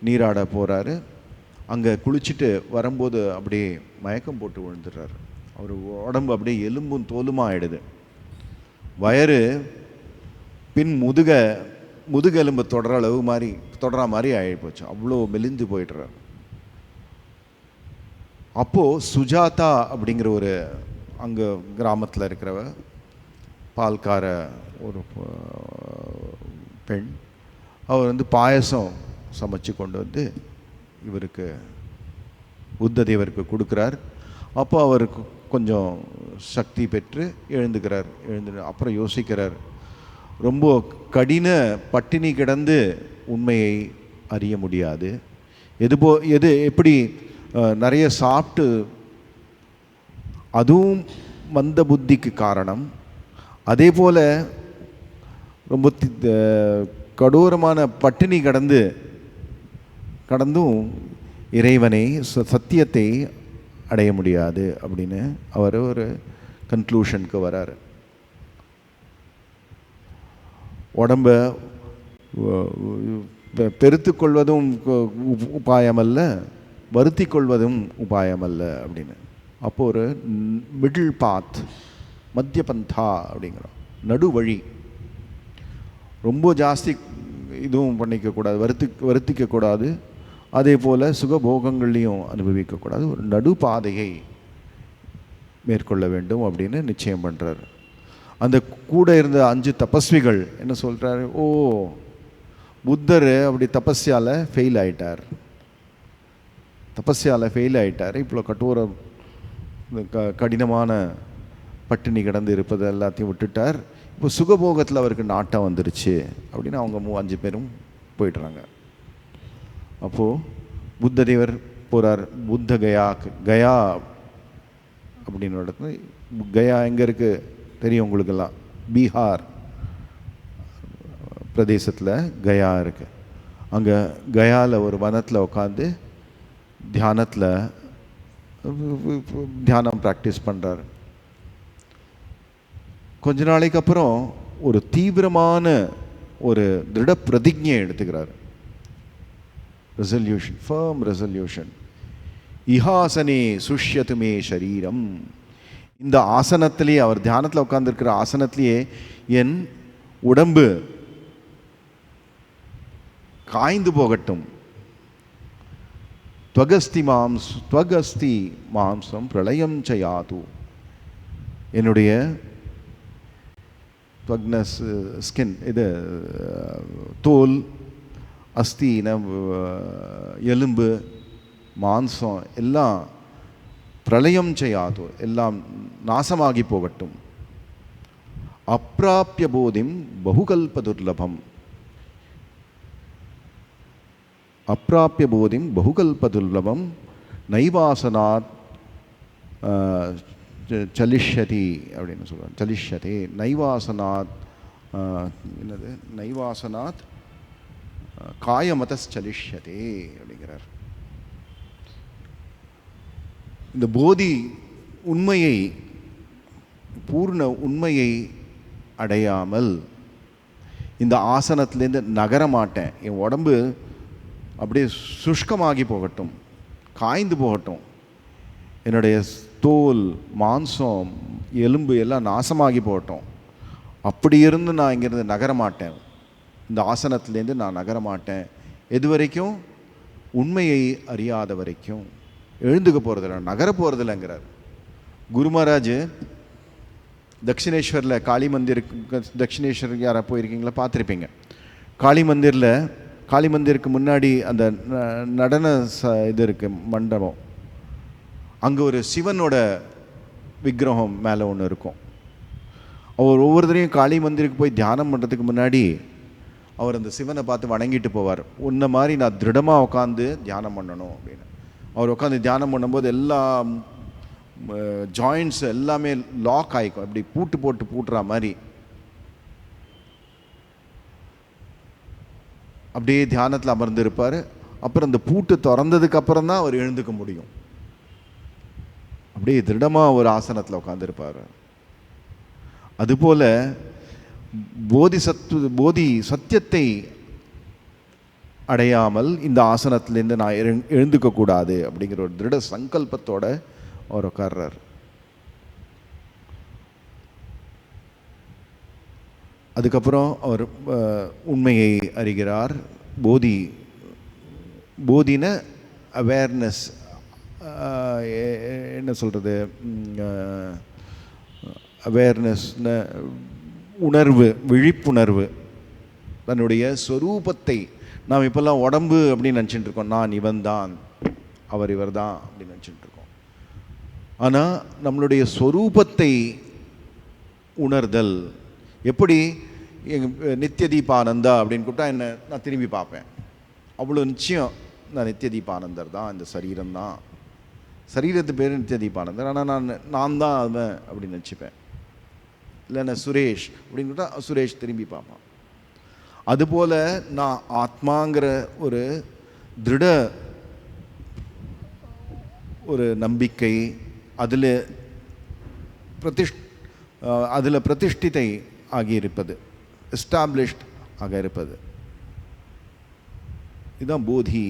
நீராட போகிறாரு. அங்கே குளிச்சுட்டு வரும்போது அப்படியே மயக்கம் போட்டு விழுந்துடுறாரு. அவர் உடம்பு அப்படியே எலும்பும் தோலுமாக ஆகிடுது. வயறு பின் முதுகெலும்பு தொடர மாதிரி ஆகிப்போச்சு. அவ்வளோ மெலிந்து போயிடுறார். அப்போது சுஜாதா அப்படிங்கிற ஒரு அங்கே கிராமத்தில் இருக்கிறவ பால்கார ஒரு பெண், அவர் பாயசம் சமைச்சு கொண்டு வந்து இவருக்கு புத்ததேவருக்கு கொடுக்குறார். அப்போ அவருக்கு கொஞ்சம் சக்தி பெற்று எழுந்து அப்புறம் யோசிக்கிறார். ரொம்ப கடின பட்டினி கிடந்து உண்மையை அறிய முடியாது. எப்படி நிறைய சாப்பிட்டு அதுவும் மந்த புத்திக்கு காரணம். அதே போல் ரொம்ப கடூரமான பட்டினி கடந்தும் இறைவனை சத்தியத்தை அடைய முடியாது அப்படின்னு அவர் ஒரு கன்க்ளூஷனுக்கு வரார். உடம்ப பெருத்து கொள்வதும் உபாயமல்ல, வருத்தி கொள்வதும் உபாயமல்ல அப்படின்னு. அப்போ ஒரு மிடில் பாத், மத்திய பந்தா அப்படிங்கிறோம், நடுவழி. ரொம்ப ஜாஸ்தி இதுவும் பண்ணிக்கக்கூடாது, வருத்திக்கக்கூடாது, அதே போல் சுகபோகங்கள்லையும் அனுபவிக்கக்கூடாது, ஒரு நடுப்பாதையை மேற்கொள்ள வேண்டும் அப்படின்னு நிச்சயம் பண்ணுறார். அந்த கூட இருந்த 5 தபஸ்விகள் என்ன சொல்கிறாரு, ஓ புத்தர் அப்படி தபஸ்யால் ஃபெயில் ஆகிட்டார், இவ்வளோ கடூர கடினமான பட்டினி கிடந்து இருப்பது எல்லாத்தையும் விட்டுட்டார், இப்போ சுகபோகத்தில் அவருக்கு நாட்டம் வந்துருச்சு அப்படின்னு அவங்க 5 பேரும் போயிடுறாங்க. அப்போது புத்ததேவர் போகிறார் புத்த கயா அப்படின்னு இடத்துல. கயா எங்கே இருக்குது தெரியும் உங்களுக்கெல்லாம், பீகார் பிரதேசத்தில் கயா இருக்குது. அங்கே கயாவில் ஒரு வனத்தில் உட்காந்து தியானம் ப்ராக்டிஸ் பண்ணுறார். கொஞ்ச நாளைக்கு அப்புறம் ஒரு தீவிரமான ஒரு திருட பிரதிஜை எடுத்துக்கிறார். Resolution, firm resolution. இஹாசனே சுஷ்யத்துமே ஷரீரம். இந்த ஆசனத்திலேயே, அவர் தியானத்தில் உட்கார்ந்துருக்கிற ஆசனத்திலேயே என் உடம்பு காய்ந்து போகட்டும். துவகஸ்தி மாம்சம் பிரளயம் சயாது. என்னுடைய துவக்னஸ் ஸ்கின், இது தோல், அஸ்தி, எலும்பு, மாம்சம் எல்லாம் பிரளயம் செய்யாது, எல்லாம் நாசமாகி போகட்டும். அப்பிராப்பிய போதிம் பகுகல்பதுர்லபம். அப்பிராப்பிய போதிம் பகுகல்பதுர்லபம் நைவாசனாத் சலிஷ்யதி அப்படின்னு சொல்லுவாங்க. சலிஷ்யதே நைவாசனாத் என்னது நைவாசனாத் காயமதச்சலிஷ்யதே அப்படிங்கிறார். இந்த போதி உண்மையை பூர்ண உண்மையை அடையாமல் இந்த ஆசனத்திலேருந்து நகர மாட்டேன். என் உடம்பு அப்படியே சுஷ்கமாகி போகட்டும், காய்ந்து போகட்டும், என்னுடைய தோல் மாம்சம் எலும்பு எல்லாம் நாசமாகி போகட்டும், அப்படி இருந்து நான் இங்கேருந்து நகர மாட்டேன். இந்த ஆசனத்திலேருந்து நான் நகர மாட்டேன். எது வரைக்கும்? உண்மையை அறியாத வரைக்கும். எழுந்துக்க போகிறதில்ல, நகர போகிறதில்லைங்கிறார் குரு மகாராஜ். தக்ஷிணேஸ்வரில் காளி மந்திருக்கு, தக்ஷிணேஸ்வர் யாராக போயிருக்கீங்களா? பார்த்துருப்பீங்க. காளி மந்திருக்கு முன்னாடி அந்த நடன இது இருக்குது, மண்டபம். அங்கே ஒரு சிவனோட விக்கிரகம் மேலே ஒன்று இருக்கும். அவர் ஒவ்வொருத்தரையும் காளி மந்திருக்கு போய் தியானம் பண்ணுறதுக்கு முன்னாடி அவர் அந்த சிவனை பார்த்து வணங்கிட்டு போவார். உன்ன மாதிரி நான் திருடமாக உட்காந்து தியானம் பண்ணணும் அப்படின்னு. அவர் உட்காந்து தியானம் பண்ணும்போது எல்லா ஜாயிண்ட்ஸ் எல்லாமே லாக் ஆகிக்கும், அப்படி போட்டு பூட்டுற மாதிரி. அப்படியே தியானத்தில் அமர்ந்திருப்பார். அப்புறம் அந்த பூட்டு திறந்ததுக்கு அப்புறம் தான் அவர் எழுந்துக்க முடியும். அப்படியே திருடமாக ஒரு ஆசனத்தில் உட்காந்துருப்பார். அதுபோல் போதி சத்தியத்தை அடையாமல் இந்த ஆசனத்திலேருந்து நான் எழுந்துக்கக்கூடாது அப்படிங்கிற ஒரு திருட சங்கல்பத்தோடு அவர் உட்கார்றார். அதுக்கப்புறம் அவர் உண்மையை அறிகிறார். போதின அவேர்னஸ், என்ன சொல்கிறது, அவேர்னஸ்ன உணர்வு, விழிப்புணர்வு. தன்னுடைய ஸ்வரூபத்தை நாம் இப்போல்லாம் உடம்பு அப்படின்னு நினச்சிட்டு இருக்கோம். நான் இவன் தான், அவர் இவர் தான் அப்படின்னு நினச்சிட்டு இருக்கோம். ஆனால் நம்மளுடைய ஸ்வரூபத்தை உணர்தல் எப்படி? நித்திய தீபானந்தா அப்படின்னு கூப்பிட்டா என்ன, நான் திரும்பி பார்ப்பேன். அவ்வளோ நிச்சயம் நான் நித்திய தீபானந்தர் தான், இந்த சரீரம் தான், சரீரத்து பேர் நித்திய தீபானந்தர். ஆனால் நான் தான் அவன் அப்படின்னு நினச்சிப்பேன். இல்லைன்னா சுரேஷ் அப்படின்னு கூப்பிட்டா சுரேஷ் திரும்பி பார்ப்பான். அதுபோல் நான் ஆத்மாங்கிற ஒரு திருட ஒரு நம்பிக்கை, அதில் பிரதிஷ்டிதை ஆகியிருப்பது, எஸ்டாப்ளிஷ்ட் ஆக இருப்பது, இதுதான் போதி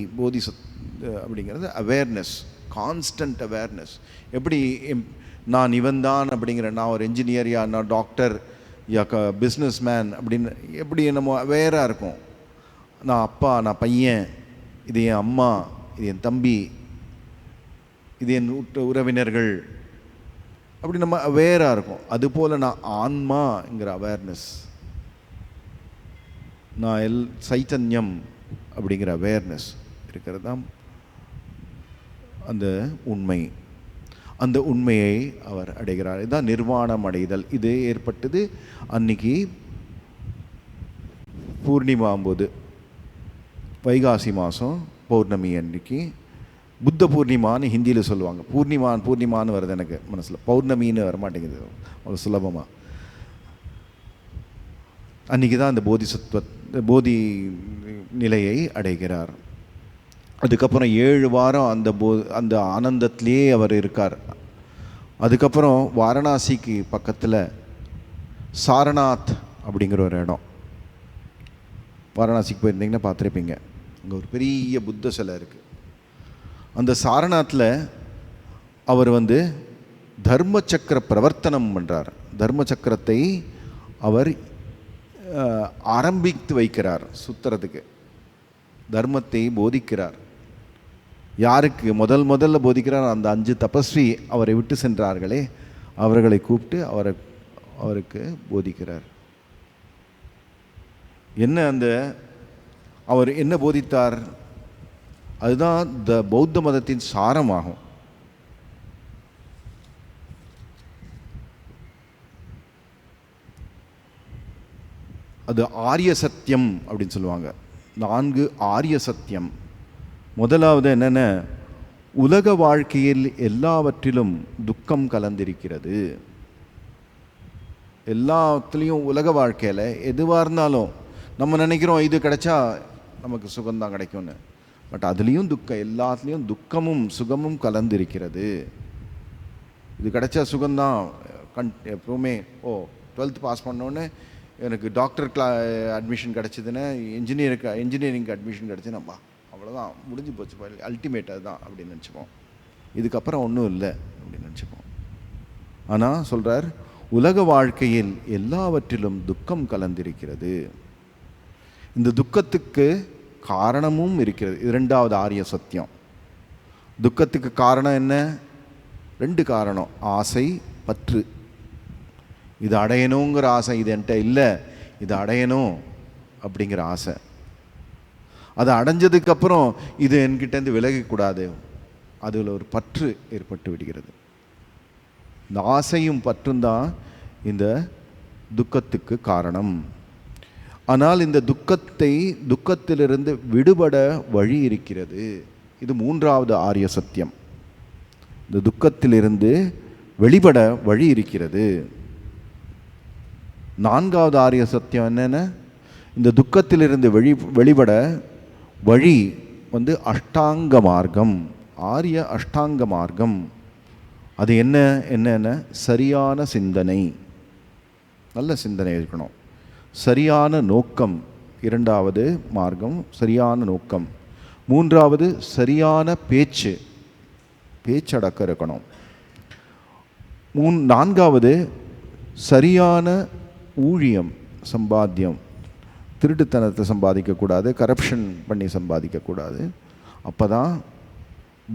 அப்படிங்கிறது. Awareness, constant awareness. எப்படி நான் இவன்தான் அப்படிங்கிற, நான் ஒரு என்ஜினியர், யா நான் டாக்டர், யா பிஸ்னஸ் மேன் அப்படின்னு எப்படி நம்ம அவேராக இருக்கும். நான் அப்பா, நான் பையன், இது என் அம்மா, இது என் தம்பி, இது என் உறவினர்கள், அப்படி நம்ம அவேராக இருக்கும். அதுபோல் நான் ஆன்மாங்கிற அவேர்னஸ், நான் சைத்தன்யம் அப்படிங்கிற அவேர்னஸ் இருக்கிறது தான் அந்த உண்மை. அந்த உண்மையை அவர் அடைகிறார். இதுதான் நிர்வாணம் அடைதல். இது ஏற்பட்டது அன்னைக்கு பூர்ணிமாம்போது, வைகாசி மாதம் பௌர்ணமி அன்னைக்கு. புத்த பூர்ணிமான்னு ஹிந்தியில் சொல்லுவாங்க. பூர்ணிமான்னு வருது எனக்கு மனசில், பௌர்ணமின்னு வரமாட்டேங்குது அவ்வளோ சுலபமாக. அன்றைக்கி தான் அந்த போதி நிலையை அடைகிறார். அதுக்கப்புறம் 7 வாரம் அந்த ஆனந்தத்திலே அவர் இருக்கார். அதுக்கப்புறம் வாரணாசிக்கு பக்கத்தில் சாரநாத் அப்படிங்கிற ஒரு இடம், வாரணாசிக்கு போயிருந்தீங்கன்னா பார்த்துருப்பீங்க. அங்கே ஒரு பெரிய புத்த சிலை இருக்குது. அந்த சாரநாத்தில் அவர் தர்ம சக்கர பிரவர்த்தனம் பண்ணுறார். தர்ம சக்கரத்தை அவர் ஆரம்பித்து வைக்கிறார் சுத்துறதுக்கு. தர்மத்தை போதிக்கிறார். யாருக்கு முதல்ல போதிக்கிறார்? அந்த 5 தபஸ்வி அவரை விட்டு சென்றார்களே, அவர்களை கூப்பிட்டு அவருக்கு போதிக்கிறார். அவர் என்ன போதித்தார்? அதுதான் பௌத்த மதத்தின் சாரமாகும். அது ஆரிய சத்தியம் அப்படின்னு சொல்லுவாங்க. 4 ஆரிய சத்தியம். முதலாவது என்னென்ன? உலக வாழ்க்கையில் எல்லாவற்றிலும் துக்கம் கலந்திருக்கிறது. எல்லாத்துலேயும் உலக வாழ்க்கையில் எதுவாக இருந்தாலும் நம்ம நினைக்கிறோம் இது கிடைச்சா நமக்கு சுகம்தான் கிடைக்கும்னு. பட் அதுலேயும் துக்கம், எல்லாத்துலேயும் துக்கமும் சுகமும் கலந்திருக்கிறது. இது கிடைச்சா சுகம்தான் எப்பவுமே. 12th பாஸ் பண்ணோன்னே எனக்கு டாக்டர் அட்மிஷன் கிடச்சிதுன்னா இன்ஜினியரிங்க்கு அட்மிஷன் கிடச்சினாப்பா அவ்வளோதான், முடிஞ்சு போச்சு, அல்டிமேட் அதுதான் அப்படின்னு நினச்சிப்போம். இதுக்கப்புறம் ஒன்றும் இல்லை அப்படின்னு நினச்சிப்போம். ஆனால் சொல்கிறார், உலக வாழ்க்கையில் எல்லாவற்றிலும் துக்கம் கலந்திருக்கிறது. இந்த துக்கத்துக்கு காரணமும் இருக்கிறது. இது 2வது ஆரிய சத்தியம். துக்கத்துக்கு காரணம் என்ன? 2 காரணம். ஆசை, பற்று. இது அடையணுங்கிற ஆசை, இது என்கிட்ட இல்லை, இது அடையணும் அப்படிங்கிற ஆசை. அதை அடைஞ்சதுக்கப்புறம் இது என்கிட்டேருந்து விலகக்கூடாது, அதில் ஒரு பற்று ஏற்பட்டு விடுகிறது. இந்த ஆசையும் பற்றும் தான் இந்த துக்கத்துக்கு காரணம். ஆனால் இந்த துக்கத்திலிருந்து விடுபட வழி இருக்கிறது. இது 3வது ஆரிய சத்தியம். இந்த துக்கத்திலிருந்து வெளிப்பட வழி இருக்கிறது. 4வது ஆரிய சத்தியம் என்னென்ன? இந்த துக்கத்திலிருந்து வெளிப்பட வழி அஷ்டாங்க மார்க்கம், ஆரிய அஷ்டாங்க மார்க்கம். அது என்னென்ன? சரியான சிந்தனை, நல்ல சிந்தனை இருக்கணும். சரியான நோக்கம் 2வது மார்க்கம், சரியான நோக்கம். 3வது சரியான பேச்சடக்கம் இருக்கணும். 4வது சரியான ஊழியம், சம்பாத்தியம். திருட்டுத்தனத்தை சம்பாதிக்கக்கூடாது, கரப்ஷன் பண்ணி சம்பாதிக்கக்கூடாது. அப்போ தான்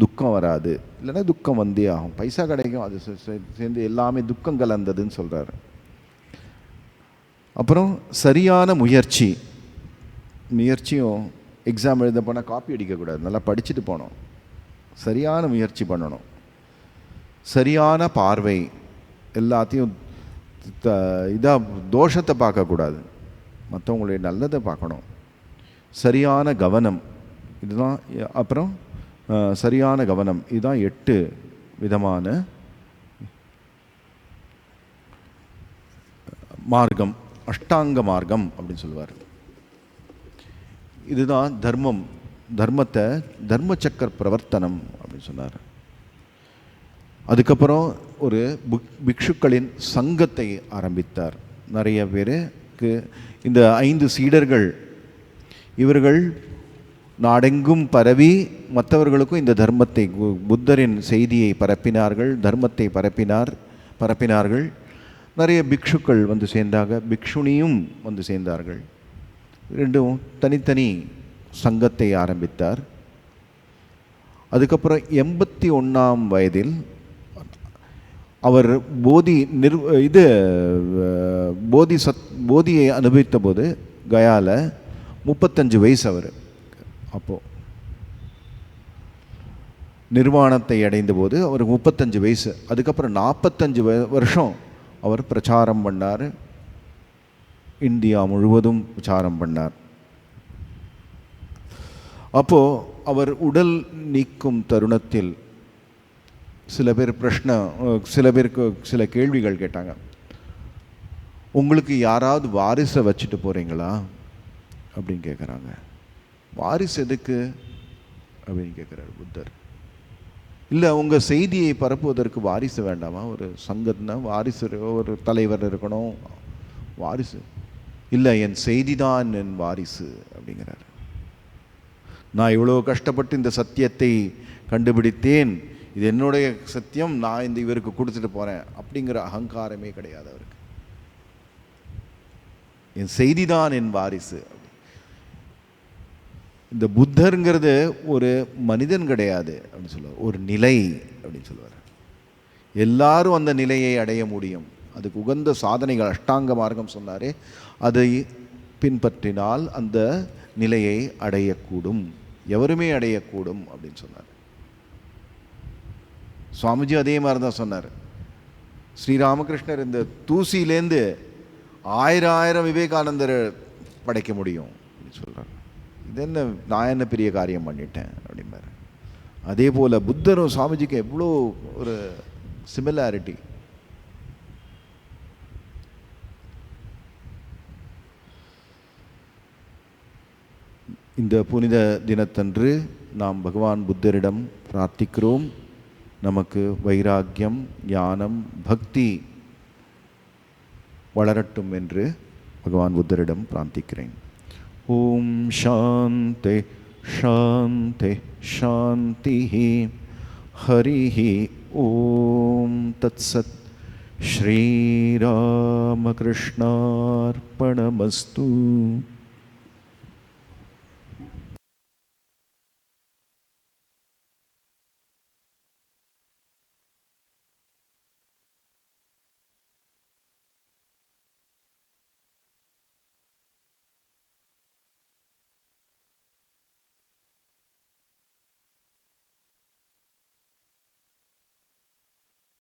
துக்கம் வராது. இல்லைன்னா துக்கம் வந்தே ஆகும். பைசா கிடைக்கும், அது சேர்ந்து எல்லாமே துக்கம் கலந்ததுன்னு சொல்கிறாரு. அப்புறம் சரியான முயற்சியும் எக்ஸாம் எழுத போனால் காப்பி அடிக்கக்கூடாது, நல்லா படிச்சுட்டு போகணும். சரியான முயற்சி பண்ணணும். சரியான பார்வை, எல்லாத்தையும் தோஷத்தை பார்க்கக்கூடாது, மற்றவங்களுடைய நல்லதை பார்க்கணும். சரியான கவனம், இதுதான். அப்புறம் சரியான கவனம், இதுதான் 8 விதமான மார்க்கம், அஷ்டாங்க மார்க்கம் அப்படின்னு சொல்லுவார். இதுதான் தர்மத்தை தர்ம சக்கர பிரவர்த்தனம் அப்படின்னு சொன்னார். அதுக்கப்புறம் ஒரு பிக்ஷுக்களின் சங்கத்தை ஆரம்பித்தார். நிறைய பேருக்கு இந்த 5 சீடர்கள், இவர்கள் நாடெங்கும் பரவி மற்றவர்களுக்கும் இந்த தர்மத்தை, புத்தரின் செய்தியை பரப்பினார்கள், தர்மத்தை பரப்பினார்கள். நிறைய பிக்ஷுக்கள் சேர்ந்தாங்க, பிக்ஷுனியும் சேர்ந்தார்கள். 2 தனித்தனி சங்கத்தை ஆரம்பித்தார். அதுக்கப்புறம் 81ஆம் வயதில் அவர் போதியை அனுபவித்த போது கயால 35 வயசு அவர். அப்போது நிர்வாணத்தை அடைந்த போது அவருக்கு 35 வயசு. அதுக்கப்புறம் 45 வருஷம் அவர் பிரச்சாரம் பண்ணார், இந்தியா முழுவதும் பிரச்சாரம் பண்ணார். அப்போது அவர் உடல் நீக்கும் தருணத்தில் சில பேருக்கு சில கேள்விகள் கேட்டாங்க. உங்களுக்கு யாராவது வாரிசை வச்சுட்டு போகிறீங்களா அப்படின்னு கேட்குறாங்க. வாரிசு எதுக்கு அப்படின்னு கேட்குறாரு புத்தர். இல்லை, உங்கள் செய்தியை பரப்புவதற்கு வாரிசு வேண்டாமா? ஒரு சங்கத்னா வாரிசு, ஒரு தலைவர் இருக்கணும், வாரிசு இல்லை, என் செய்தி தான் என் வாரிசு அப்படிங்கிறார். நான் இவ்வளோ கஷ்டப்பட்டு இந்த சத்தியத்தை கண்டுபிடித்தேன், இது என்னுடைய சத்தியம், நான் இந்த இவருக்கு கொடுத்துட்டு போகிறேன் அப்படிங்கிற அகங்காரமே கிடையாது அவருக்கு. என் செய்தி தான் என் வாரிசு. இந்த புத்தருங்கிறது ஒரு மனிதன் கிடையாது அப்படின்னு சொல்லுவார், ஒரு நிலை அப்படின்னு சொல்லுவார். எல்லாரும் அந்த நிலையை அடைய முடியும். அதுக்கு உகந்த சாதனைகள் அஷ்டாங்க மார்க்கம் சொன்னாரே, அதை பின்பற்றினால் அந்த நிலையை அடையக்கூடும், எவருமே அடையக்கூடும் அப்படின்னு சொன்னார். சுவாமிஜி அதே மாதிரி தான் சொன்னார். ஸ்ரீராமகிருஷ்ணர் இந்த தூசியிலேருந்து 1000 விவேகானந்தர் படைக்க முடியும் அப்படின்னு சொல்கிறார். இது என்ன, நான் என்ன பெரிய காரியம் பண்ணிட்டேன் அப்படிம்பார். அதே போல் புத்தரும் சுவாமிஜிக்கு எவ்வளோ ஒரு சிமிலாரிட்டி. இந்த புனித தினத்தன்று நாம் பகவான் புத்தரிடம் பிரார்த்திக்கிறோம், நமக்கு வைராக்கியம், ஞானம், பக்தி வளரட்டும் என்று பகவான் புத்தரிடம் பிரார்த்திக்கிறேன். ஓம் சாந்தி சாந்தி சாந்தி. ஹரிஹி ஓம் தத்சத். ஸ்ரீராமகிருஷ்ணார்ப்பணமஸ்து.